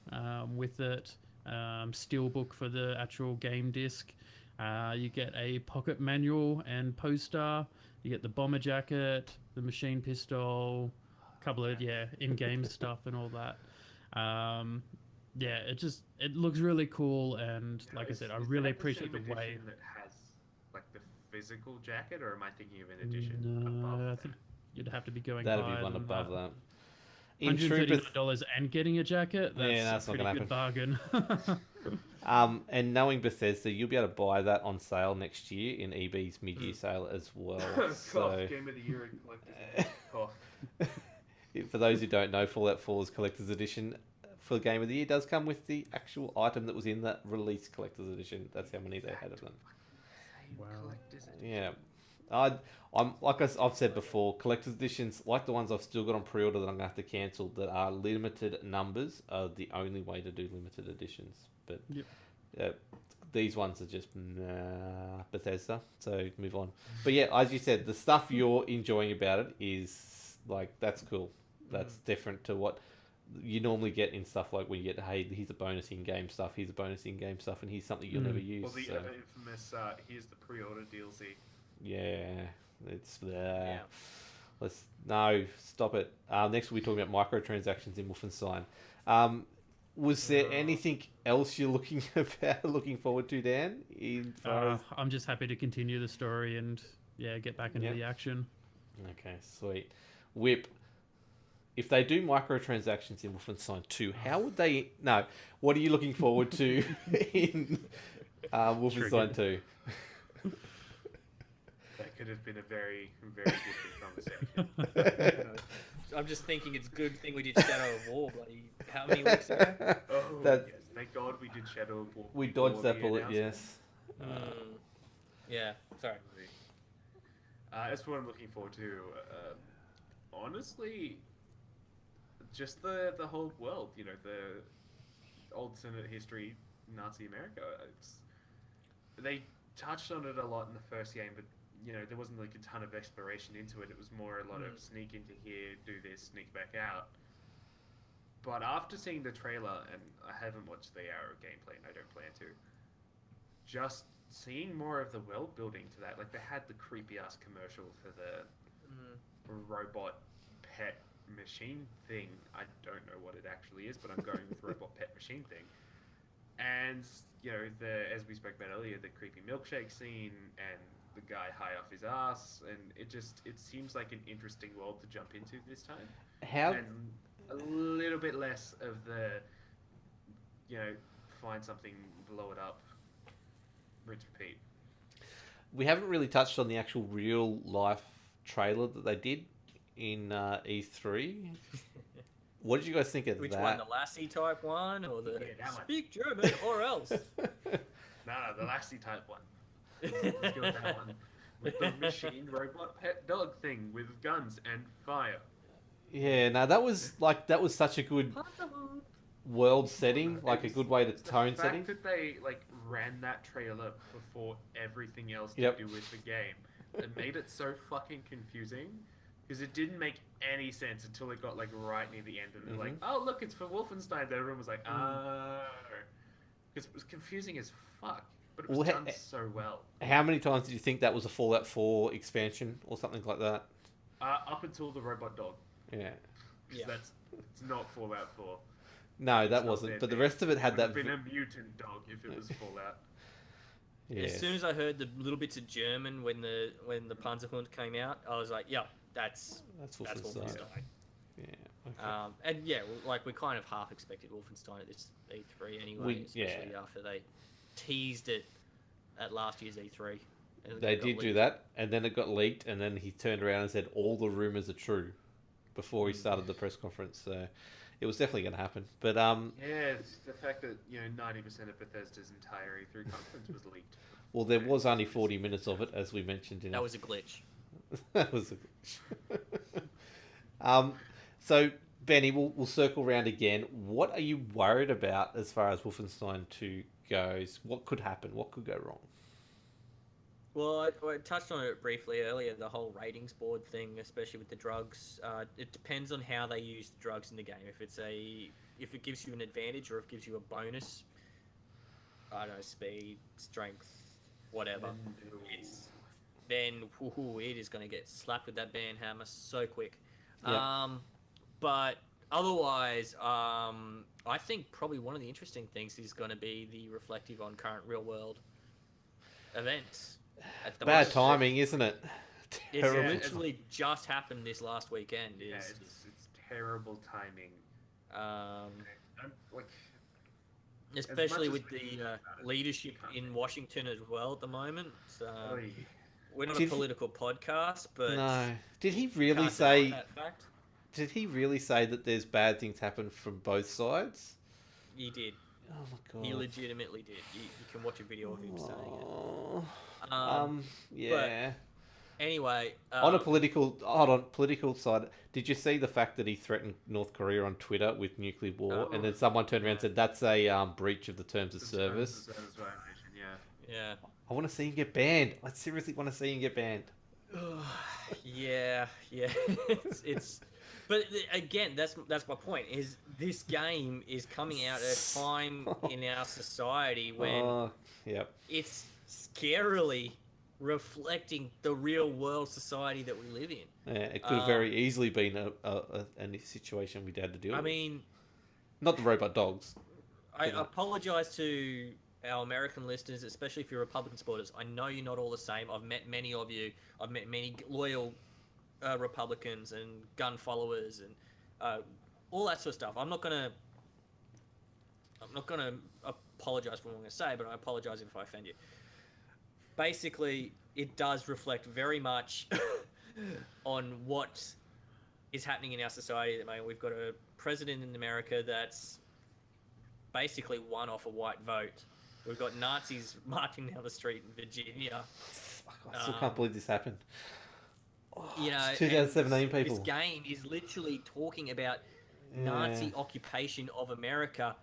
with it, steelbook for the actual game disc. You get a pocket manual and poster. You get the bomber jacket, the machine pistol, a couple of in-game stuff and all that. It looks really cool, and like I said, I really appreciate the way that has like the physical jacket, or am I thinking of an edition above I that? think you'd have to be going. That'd higher be one than above that. In $139 and getting a jacket. That's that's a not pretty gonna good bargain. And knowing Bethesda, you'll be able to buy that on sale next year in EB's mid-year sale as well. So, Game of the year and collector's cough. for those who don't know, Fallout 4's Collector's Edition for Game of the Year does come with the actual item that was in that release Collector's Edition. That's how many they had of them. Wow. Collector's edition. Yeah. I'm like I've said before, collector's editions, like the ones I've still got on pre-order that I'm going to have to cancel, that are limited numbers, are the only way to do limited editions. But these ones are just Bethesda, so move on. But yeah, as you said, the stuff you're enjoying about it is, like, that's cool. That's different to what you normally get in stuff like when you get, hey, here's a bonus in-game stuff, here's a bonus in-game stuff, and here's something you'll never use. Well, the other infamous, here's the pre-order DLC. Yeah, it's no, stop it. Next we'll be talking about microtransactions in Wolfenstein. Was there anything else you're looking forward to, Dan? I'm just happy to continue the story and get back into the action. Okay, sweet. Whip. If they do microtransactions in Wolfenstein 2, how would they? No, what are you looking forward to in Wolfenstein 2? That could have been a very, very different conversation. I'm just thinking it's a good thing we did Shadow of War, bloody how many weeks ago? Yes, thank God we did Shadow of War. We dodged that bullet, yes. Yeah, sorry. That's what I'm looking forward to. Honestly, just the whole world, the alternate history, Nazi America. They touched on it a lot in the first game, but there wasn't like a ton of exploration into it. It was more a lot of sneak into here, do this, sneak back out. But after seeing the trailer, and I haven't watched the hour of gameplay, and I don't plan to, just seeing more of the world building to that. Like, they had the creepy ass commercial for the robot pet machine thing. I don't know what it actually is, but I'm going with robot pet machine thing. And as we spoke about earlier, the creepy milkshake scene and the guy high off his ass, and it seems like an interesting world to jump into this time. And a little bit less of the find something, blow it up, rinse, repeat. We haven't really touched on the actual real life trailer that they did in E3. What did you guys think of Which that? one, the Lassie type one, or the that one. speak German or else? No, the Lassie type one. Let's go with that one. With the machine robot pet dog thing with guns and fire. Yeah, no, that was such a good. world setting, like a good way to It's the tone fact setting. that they like ran that trailer before everything else to Yep. do with the game, it made it so fucking confusing because it didn't make any sense until it got like right near the end, and they're like, "Oh, look, it's for Wolfenstein." Then everyone was like, "Oh," because it was confusing as fuck, but it was Well, done so well. How many times did you think that was a Fallout 4 expansion or something like that? Up until the robot dog, Yeah. because it's not Fallout 4. No, It's that not wasn't. their But the thing. rest of it had Would have that. been a mutant dog if it was Fallout. Yeah. As soon as I heard the little bits of German when the Panzerhund came out, I was like, "Yeah, that's Wolfenstein. Wolfenstein." Yeah. Okay. And yeah, like we kind of half expected Wolfenstein at this E3 anyway, especially after they teased it at last year's E3. And They it got did do leaked. that, and then it got leaked, and then he turned around and said all the rumors are true before he started the press conference. So it was definitely going to happen. But Yeah, it's the fact that 90% of Bethesda's entire E3 conference was leaked. well, there was only 40 minutes of it, as we mentioned in That was a glitch. that was so Benny, we'll circle around again. What are you worried about as far as Wolfenstein 2 goes? What could happen? What could go wrong? Well, I touched on it briefly earlier, the whole ratings board thing, especially with the drugs. It depends on how they use the drugs in the game. If it gives you an advantage or if it gives you a bonus, I don't know, speed, strength, whatever, then it is going to get slapped with that band hammer so quick. Yeah. But otherwise, I think probably one of the interesting things is going to be the reflective on current real world events. At the Bad moment. timing, isn't it? It's Terrible. literally just happened this last weekend. It's terrible timing. Um, Like, especially much with as the leadership in Washington as well at the moment. oy. We're not a Did- political podcast, but No. Did he really can't deny say? that fact. Did he really say that there's bad things happen from both sides? He did. Oh my god. He legitimately did. You can watch a video of him saying it. Oh. Um, Yeah. Anyway, On a political side, did you see the fact that he threatened North Korea on Twitter with nuclear war, and then someone turned around and said that's a breach of the terms of service? The terms of service violation, yeah. I want to see him get banned. I seriously want to see him get banned. yeah. it's but again, that's my point. Is this game is coming out at a time in our society when Yep. it's scarily reflecting the real world society that we live in. Yeah, it could have very easily been a situation we'd had to deal I with. mean, Not the robot dogs. I apologize to our American listeners, especially if you're Republican supporters. I know you're not all the same. I've met many of you. I've met many loyal Republicans and gun followers and all that sort of stuff. I'm not gonna apologize for what I'm gonna say, but I apologize if I offend you. Basically, it does reflect very much on what is happening in our society at the moment. We've got a president in America that's basically won off a white vote. We've got Nazis marching down the street in Virginia. I still can't believe this happened. You know, It's 2017 and people. This game is literally talking about Nazi occupation of America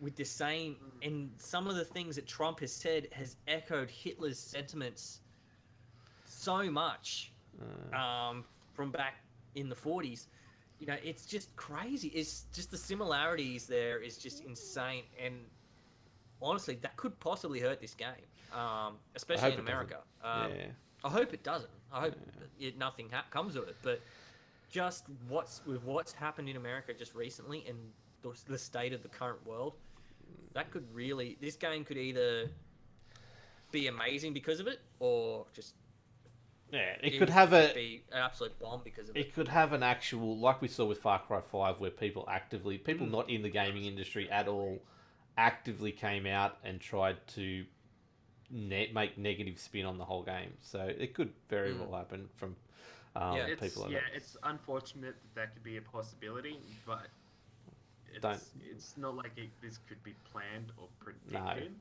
with the same, and some of the things that Trump has said has echoed Hitler's sentiments so much from back in the 40s. You know, it's just crazy. It's just the similarities there is just insane, and honestly, that could possibly hurt this game, especially in America. I hope it doesn't. I hope nothing comes of it. But just what's happened in America just recently and the state of the current world, that could really, this game could either be amazing because of it, or just it could have be an absolute bomb because of it. It could have an actual, like we saw with Far Cry 5, where people not in the gaming industry at all, actively came out and tried to make negative spin on the whole game. So it could very well happen from people. It's unfortunate that could be a possibility, but it's not like this could be planned or predicted.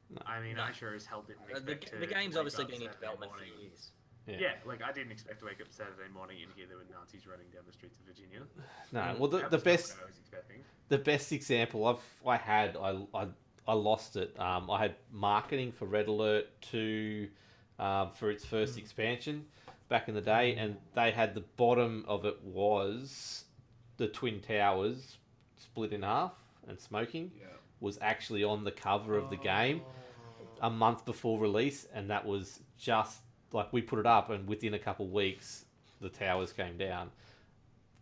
No. I mean, I sure as hell didn't expect the game's wake obviously up been in Saturday development morning. for years. Yeah, like I didn't expect to wake up Saturday morning and hear there were Nazis running down the streets of Virginia. No, That well, was the not best what I was expecting. the best example I lost it. I had marketing for Red Alert 2 for its first expansion back in the day, and they had the bottom of it was the Twin Towers split in half and smoking was actually on the cover of the game a month before release, and that was just like we put it up, and within a couple of weeks the towers came down.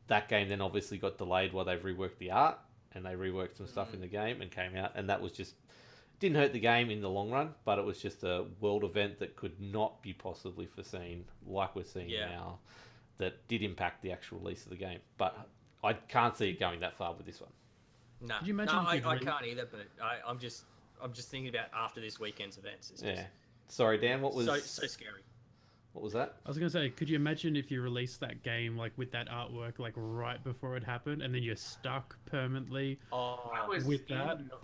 That game then obviously got delayed while they reworked the art and they reworked some stuff in the game and came out, and that was just didn't hurt the game in the long run, but it was just a world event that could not be possibly foreseen like we're seeing now, that did impact the actual release of the game. But I can't see it going that far with this one. No, Could you imagine no, if you'd I really- can't either. But I'm just thinking about after this weekend's events. It's just Sorry, Dan. What was so scary. What was that? I was gonna say, could you imagine if you released that game like with that artwork like right before it happened, and then you're stuck permanently? Oh, That was with that? that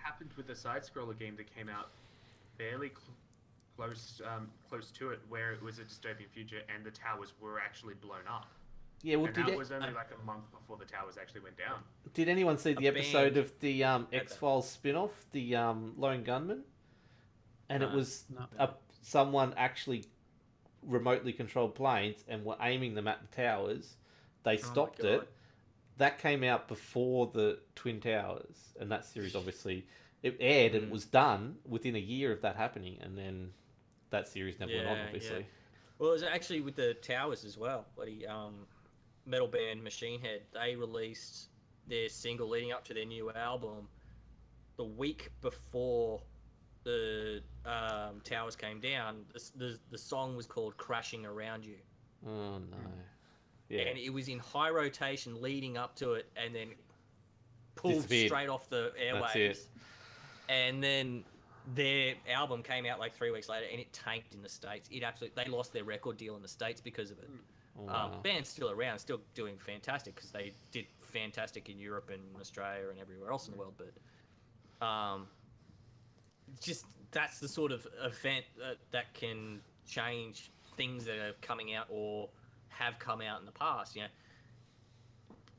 happened with the side scroller game that came out fairly close to it, where it was a dystopian future and the towers were actually blown up. Yeah, well, And that was only like a month before the towers actually went down. did anyone see the episode band of the X-Files spin-off, the Lone Gunman? And it was No. someone actually remotely controlled planes and were aiming them at the towers. They stopped God. it. That came out before the Twin Towers, and that series obviously it aired and was done within a year of that happening, and then that series never went on. Obviously, Well, it was actually with the towers as well. Bloody metal band Machine Head. They released their single leading up to their new album the week before the towers came down. The song was called "Crashing Around You." oh no, yeah, And it was in high rotation leading up to it, and then pulled Disappeared. straight off the That's airwaves. it. And then their album came out like 3 weeks later, and it tanked in the States. They lost their record deal in the States because of it. Oh, wow. Band's still around, still doing fantastic because they did fantastic in Europe and Australia and everywhere else in the world. But just that's the sort of event that can change things that are coming out or have come out in the past. You know,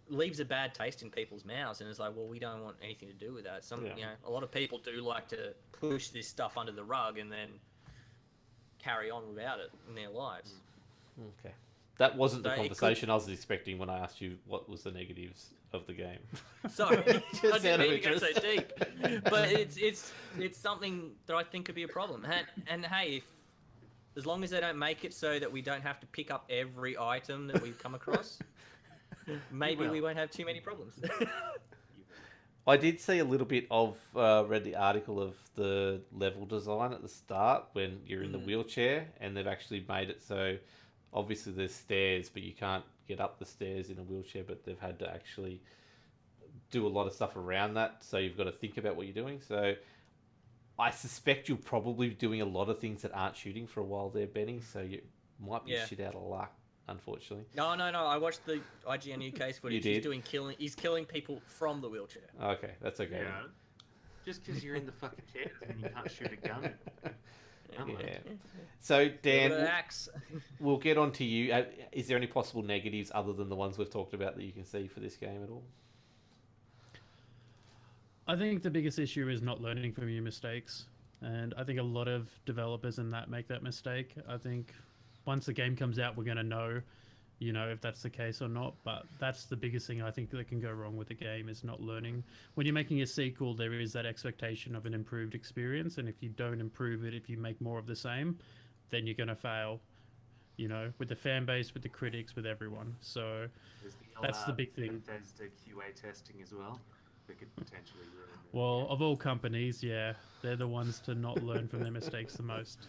leaves a bad taste in people's mouths, and it's like, well, we don't want anything to do with that. You know, a lot of people do like to push this stuff under the rug and then carry on without it in their lives. Okay. That wasn't the So it conversation I was expecting when I asked you what was the negatives of the game. Sorry, I Just out didn't of mean to go so interest. deep, but it's something that I think could be a problem. And hey, if as long as they don't make it so that we don't have to pick up every item that we come across, maybe we won't have too many problems. I did see a little bit of, read the article of the level design at the start when you're in the wheelchair, and they've actually made it so obviously there's stairs, but you can't get up the stairs in a wheelchair, but they've had to actually do a lot of stuff around that, so you've got to think about what you're doing. So I suspect you're probably doing a lot of things that aren't shooting for a while there, Benny, so you might be shit out of luck, unfortunately. No. I watched the IGN UK's footage. You did? He's killing people from the wheelchair. Okay, that's okay. Yeah. Just because you're in the fucking chair doesn't mean you can't shoot a gun. Come on. Yeah. So, Dan, With an axe. we'll get on to you. Is there any possible negatives other than the ones we've talked about that you can see for this game at all? I think the biggest issue is not learning from your mistakes, and I think a lot of developers in that make that mistake. I think once the game comes out, we're going to know, if that's the case or not. But that's the biggest thing I think that can go wrong with the game is not learning. When you're making a sequel, there is that expectation of an improved experience, and if you don't improve it, if you make more of the same, then you're going to fail. With the fan base, with the critics, with everyone. So that's the big thing. There's the QA testing as well. That could potentially ruin it. Well, of all companies, yeah, they're the ones to not learn from their mistakes the most.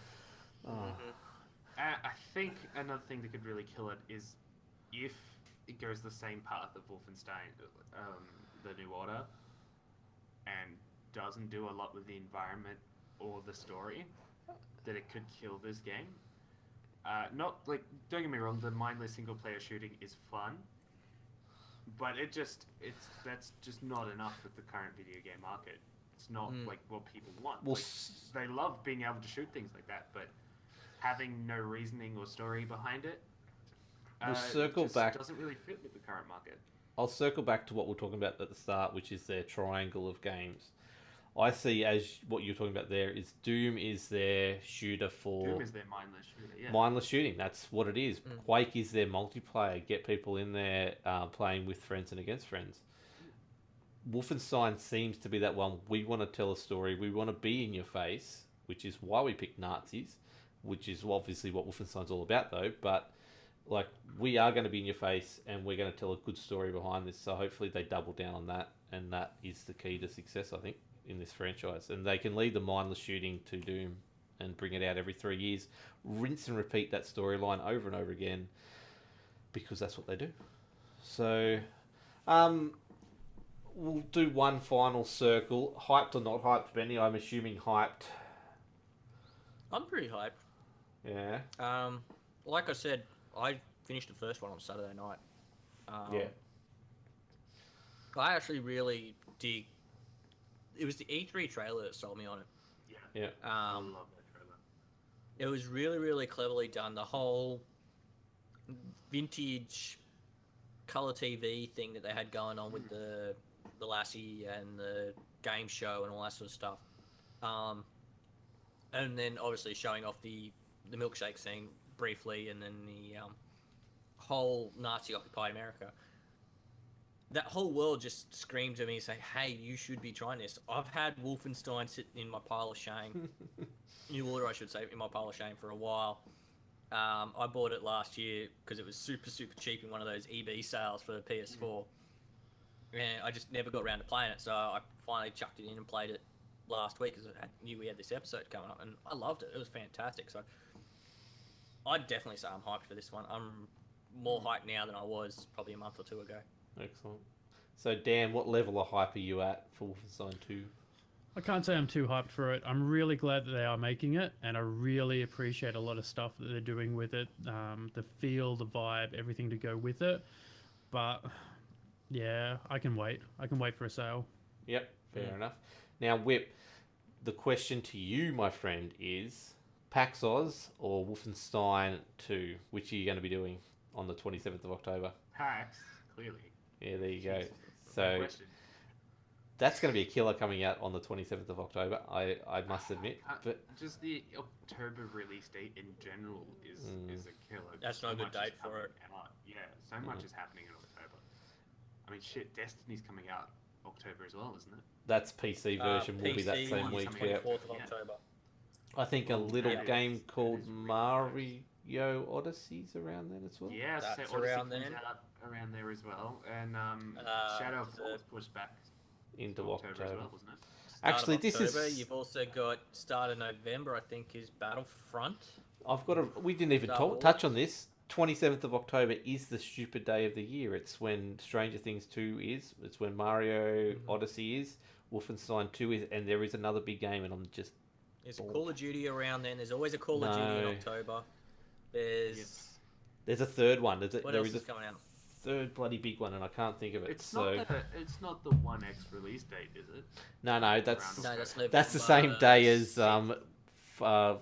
I think another thing that could really kill it is if it goes the same path of Wolfenstein, the New Order, and doesn't do a lot with the environment or the story, that it could kill this game. Not like, don't get me wrong, the mindless single player shooting is fun, but that's just not enough with the current video game market. It's not like what people want. Well, They love being able to shoot things like that, but having no reasoning or story behind it We'll circle just back. doesn't really fit with the current market. I'll circle back to what we we're talking about at the start, which is their triangle of games. I see as what you're talking about there is Doom is their shooter for Doom is their mindless shooter. Yeah. mindless shooting. That's what it is. Quake is their multiplayer. Get people in there playing with friends and against friends. Wolfenstein seems to be that one. We want to tell a story. We want to be in your face, which is why we picked Nazis, which is obviously what Wolfenstein's all about, though. But like, we are going to be in your face, and we're going to tell a good story behind this. So hopefully they double down on that, and that is the key to success, I think, in this franchise. And they can lead the mindless shooting to Doom and bring it out every 3 years, rinse and repeat that storyline over and over again, because that's what they do. So, we'll do one final circle. Hyped or not hyped, Benny? I'm assuming hyped. I'm pretty hyped. Yeah. Like I said, I finished the first one on Saturday night. Yeah. I actually really dig. It was the E3 trailer that sold me on it. Yeah. I love that trailer. It was really, really cleverly done. The whole vintage color TV thing that they had going on with the Lassie and the game show and all that sort of stuff. And then obviously showing off the milkshake scene briefly, and then the whole Nazi-occupied America. That whole world just screamed to me and say, hey, you should be trying this. I've had Wolfenstein sitting in my pile of shame. New Order, I should say, in my pile of shame for a while. I bought it last year because it was super, super cheap in one of those EB sales for the PS4. And I just never got around to playing it, so I finally chucked it in and played it last week because I knew we had this episode coming up, and I loved it. It was fantastic. So I'd definitely say I'm hyped for this one. I'm more hyped now than I was probably a month or two ago. Excellent. So, Dan, what level of hype are you at for Wolfenstein 2? I can't say I'm too hyped for it. I'm really glad that they are making it, and I really appreciate a lot of stuff that they're doing with it. The feel, the vibe, everything to go with it. But, yeah, I can wait. I can wait for a sale. Yep, fair enough. Now, Whip, the question to you, my friend, is PAX Oz or Wolfenstein 2? Which are you going to be doing on the 27th of October? PAX, clearly. Yeah, there you go. Jesus, So question. that's going to be a killer coming out on the 27th of October, I must admit. But just the October release date in general is a killer. That's not a good much is date for coming it. out. Yeah, so much is happening in October. I mean, shit, Destiny's coming out October as well, isn't it? that's PC version will be that PC same one week. is Yeah. 24th of Yeah. October. I think a little Yeah. game called That is really Mario Odyssey's around then as well. Yeah, That's so Odyssey around comes then. out around there as well, and Shadow of the- War pushed back Into to October as October. well, wasn't it? Start Actually, of this October. is. You've also got start of November, I think, is Battlefront. I've got a. We didn't even Star Wars. touch on this. 27th of October is the stupid day of the year. It's when Stranger Things 2 is. It's when Mario Odyssey is. Wolfenstein 2 is, and there is another big game, and I'm just. There's a Call of Duty around then. There's always a Call of Duty in No. October. There's Yes. There's a third one. what There else is is a coming out? third bloody big one, and I can't think of it. It's so not the 1X release date, is it? no, that's Around No, that's November. that's the same day as 6th.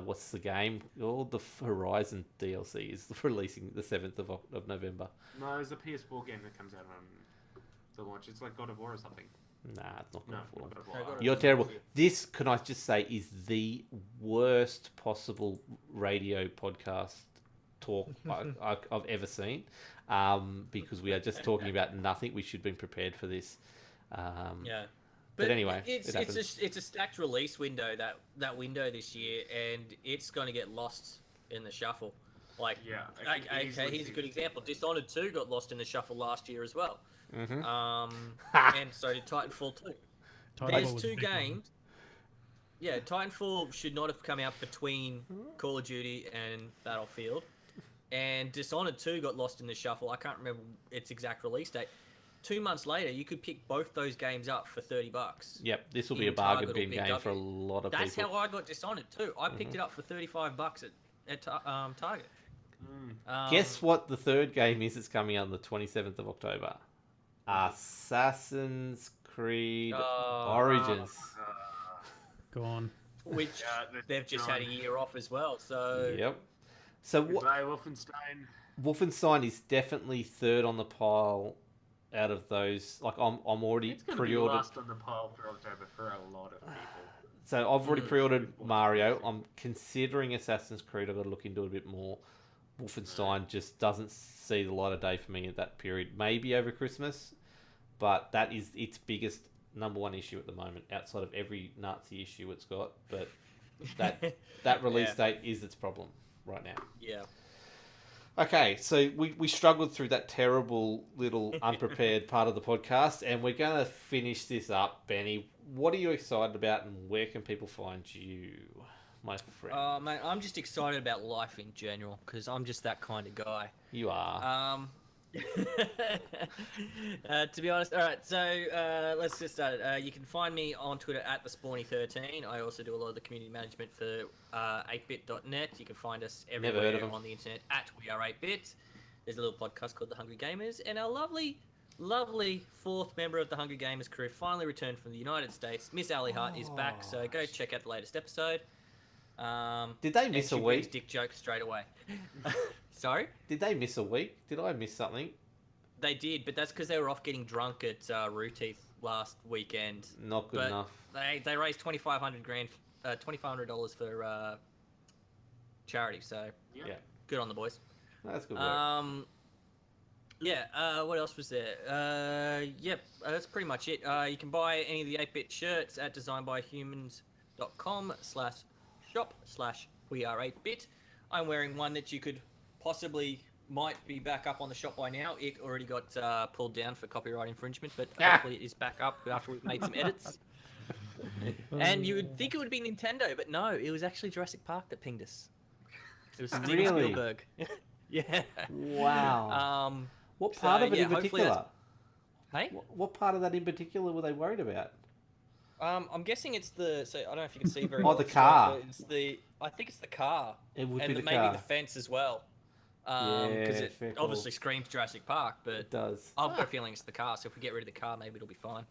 what's the game called? The Horizon DLC is releasing the 7th of November. No, there's a PS4 game that comes out on the launch. It's like God of War or something. Nah, it's not No, God of War. not God of No, War. God of You're War. terrible. This, can I just say, is the worst possible radio podcast talk I've ever seen, because we are just talking about nothing. We should have been prepared for this. Yeah. But anyway, it's it happens. it's a stacked release window that window this year, and it's going to get lost in the shuffle. Like, Yeah, I could okay, easily here's a see good that. example. Dishonored 2 got lost in the shuffle last year as well. Mhm. And so did Titanfall 2. Titanfall There's was a two big one. games. Yeah, Titanfall should not have come out between Call of Duty and Battlefield. And Dishonored 2 got lost in the shuffle. I can't remember its exact release date. 2 months later, you could pick both those games up for $30. Yep, this will be in a bargain Target or bin Big game for a W. lot of That's people. how I got Dishonored too. I picked it up for $35 at Target. Guess what the third game is that's coming out on the 27th of October? Assassin's Creed Oh. Origins. Go on. Which they've just had a year off as well. So Yep. So what? Goodbye, Wolfenstein. Wolfenstein is definitely third on the pile out of those. Like I'm already It's going to be pre-ordered. last on the pile for October for a lot of people. So I've already pre-ordered Mario. I'm considering Assassin's Creed. I've got to look into it a bit more. Wolfenstein just doesn't see the light of day for me at that period. Maybe over Christmas, but that is its biggest number one issue at the moment, outside of every Nazi issue it's got. But that release date is its problem right now. Yeah. Okay, so we struggled through that terrible little unprepared part of the podcast, and we're going to finish this up. Benny, what are you excited about, and where can people find you, my friend? Mate, I'm just excited about life in general, because I'm just that kind of guy. You are. To be honest, all right. So let's just start it. You can find me on Twitter at thespawny13. I also do a lot of the community management for 8bit.net. You can find us everywhere on the internet at We Are 8bit. There's a little podcast called The Hungry Gamers, and our lovely fourth member of the Hungry Gamers crew finally returned from the United States. Miss Ali Hart is back, so go check out the latest episode. Did they miss a week? Dick joke straight away. Sorry? Did they miss a week? Did I miss something? They did, but that's because they were off getting drunk at Rooteeth last weekend. Not good enough. They raised $2,500 for charity, so Yeah. good on the boys. That's good work. What else was there? That's pretty much it. You can buy any of the 8-bit shirts at designbyhumans.com/shop/we-are8bit. I'm wearing one that you could might be back up on the shop by now. It already got pulled down for copyright infringement, but hopefully it is back up after we've made some edits. And you would think it would be Nintendo, but no, it was actually Jurassic Park that pinged us. It was Steven Spielberg. Yeah. Wow. What part of it in particular? Hey? What part of that in particular were they worried about? I'm guessing it's the. So I don't know if you can see very well. The car. I think it's the car. It would and be the maybe car. the fence as well. Because it fair obviously screams Jurassic Park, but it does. I've got a feeling it's the car. So if we get rid of the car, maybe it'll be fine.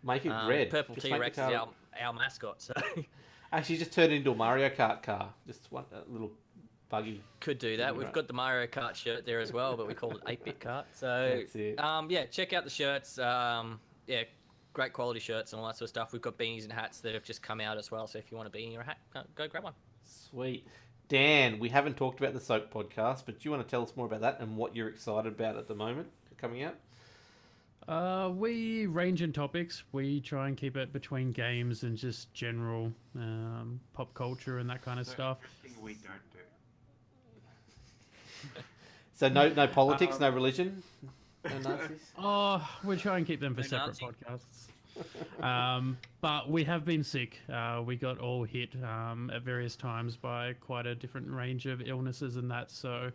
Make it red. Purple Just T-Rex is our mascot. So actually, just turn it into a Mario Kart car. Just one little buggy. could do that. We've got the Mario Kart shirt there as well, but we call it 8-bit Kart. So that's it. Check out the shirts. Great quality shirts and all that sort of stuff. We've got beanies and hats that have just come out as well. So if you want a beanie or a hat, go grab one. Sweet. Dan, we haven't talked about the Soap podcast, but do you want to tell us more about that and what you're excited about at the moment coming out? We range in topics. We try and keep it between games and just general pop culture and that kind of stuff. Everything we don't do. So no politics, no religion, no Nazis? Oh, we try and keep them for No separate Nazi. podcasts. But we have been sick. We got all hit at various times by quite a different range of illnesses and that. So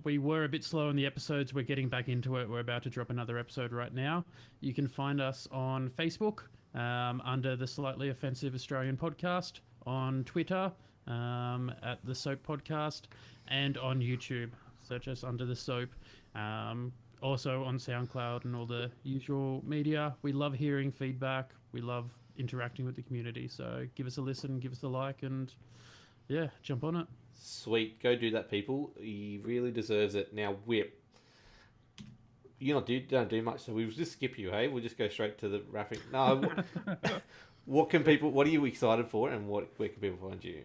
we were a bit slow in the episodes. We're getting back into it. We're about to drop another episode right now. You can find us on Facebook under the Slightly Offensive Australian Podcast, on Twitter at the Soap Podcast, and on YouTube. Search us under the Soap. Also on SoundCloud and all the usual media. We love hearing feedback. We love interacting with the community. So give us a listen, give us a like, and yeah, jump on it. Sweet. Go do that, people. He really deserves it. Now, Whip, you don't do much, so we'll just skip you, hey? We'll just go straight to the wrapping. No, what are you excited for, and where can people find you?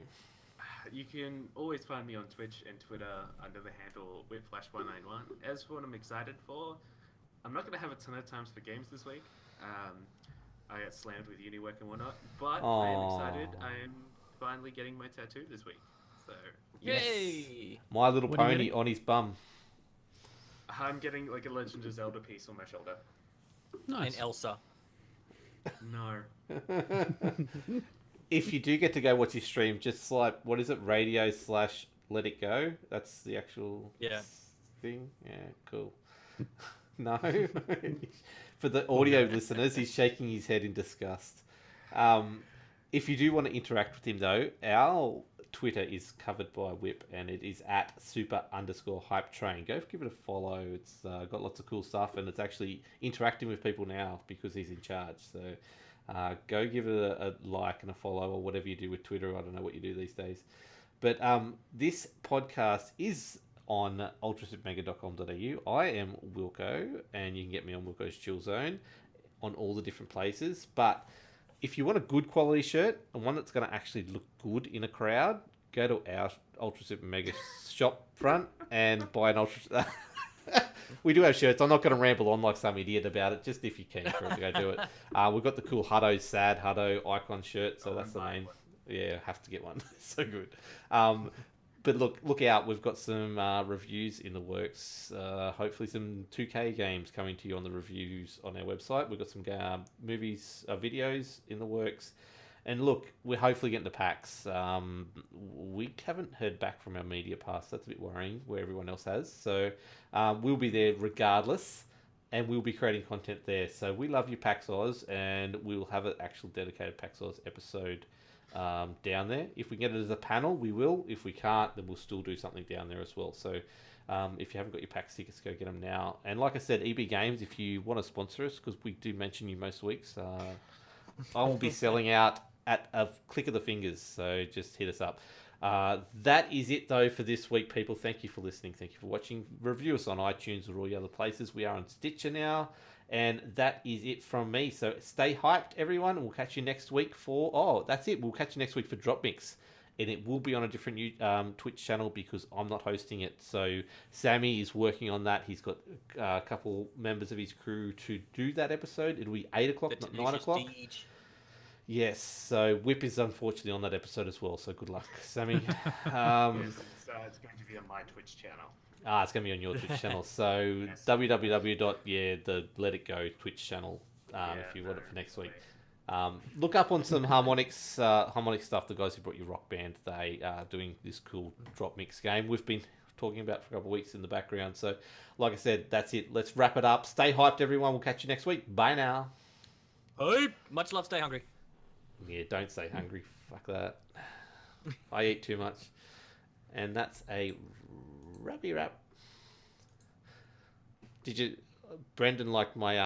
You can always find me on Twitch and Twitter under the handle whipflash191. As for what I'm excited for, I'm not going to have a ton of times for games this week. I got slammed with uni work and whatnot, but I am excited. I am finally getting my tattoo this week. So Yay! My Little What are you Pony getting? on his bum. I'm getting like a Legend of Zelda piece on my shoulder. Nice. And Elsa. No. If you do get to go watch his stream, just like, what is it, radio/let it go? That's the actual thing? Yeah, cool. No? For the audio listeners, he's shaking his head in disgust. If you do want to interact with him, though, our Twitter is covered by Whip, and it is at @super_hype train. Go give it a follow. It's got lots of cool stuff, and it's actually interacting with people now because he's in charge. So go give it a like and a follow, or whatever you do with Twitter. I don't know what you do these days. But this podcast is on ultrasupermega.com.au. I am Wilco, and you can get me on Wilco's Chill Zone on all the different places. But if you want a good quality shirt and one that's going to actually look good in a crowd, go to our Ultra Super Mega shop front and buy an Ultra. We do have shirts. I'm not going to ramble on like some idiot about it. Just if you're keen for it, go do it. We've got the cool Hutto Sad Hutto icon shirt, so that's the main. Yeah, have to get one. So good. But look out. We've got some reviews in the works. Hopefully some 2K games coming to you on the reviews on our website. We've got some movies, videos in the works. And look, we're hopefully getting to PAX. We haven't heard back from our media pass. That's a bit worrying, where everyone else has. So we'll be there regardless, and we'll be creating content there. So we love you, PAX Oz, and we'll have an actual dedicated PAX Oz episode down there. If we get it as a panel, we will. If we can't, then we'll still do something down there as well. So if you haven't got your PAX tickets, go get them now. And like I said, EB Games, if you want to sponsor us, because we do mention you most weeks, I will be selling out at a click of the fingers, so just hit us up. That is it, though, for this week, people. Thank you for listening. Thank you for watching. Review us on iTunes or all the other places. We are on Stitcher now. And that is it from me. So stay hyped, everyone. And we'll catch you next week for... Oh, that's it. We'll catch you next week for Drop Mix. And it will be on a different Twitch channel because I'm not hosting it. So Sammy is working on that. He's got a couple members of his crew to do that episode. It'll be 8 o'clock, not 9 o'clock. Yes, so Whip is unfortunately on that episode as well, so good luck, Sammy. Yes, it's going to be on my Twitch channel. It's going to be on your Twitch channel, so yes. The Let It Go Twitch channel, if you want it for next week. Look up on some harmonic stuff, the guys who brought you Rock Band, they are doing this cool drop mix game we've been talking about for a couple of weeks in the background. So, like I said, that's it. Let's wrap it up. Stay hyped, everyone. We'll catch you next week. Bye now. Hype! Much love, stay hungry. Yeah, don't stay hungry. Fuck that. I eat too much. And that's a wrap. Did you... Brendan liked my...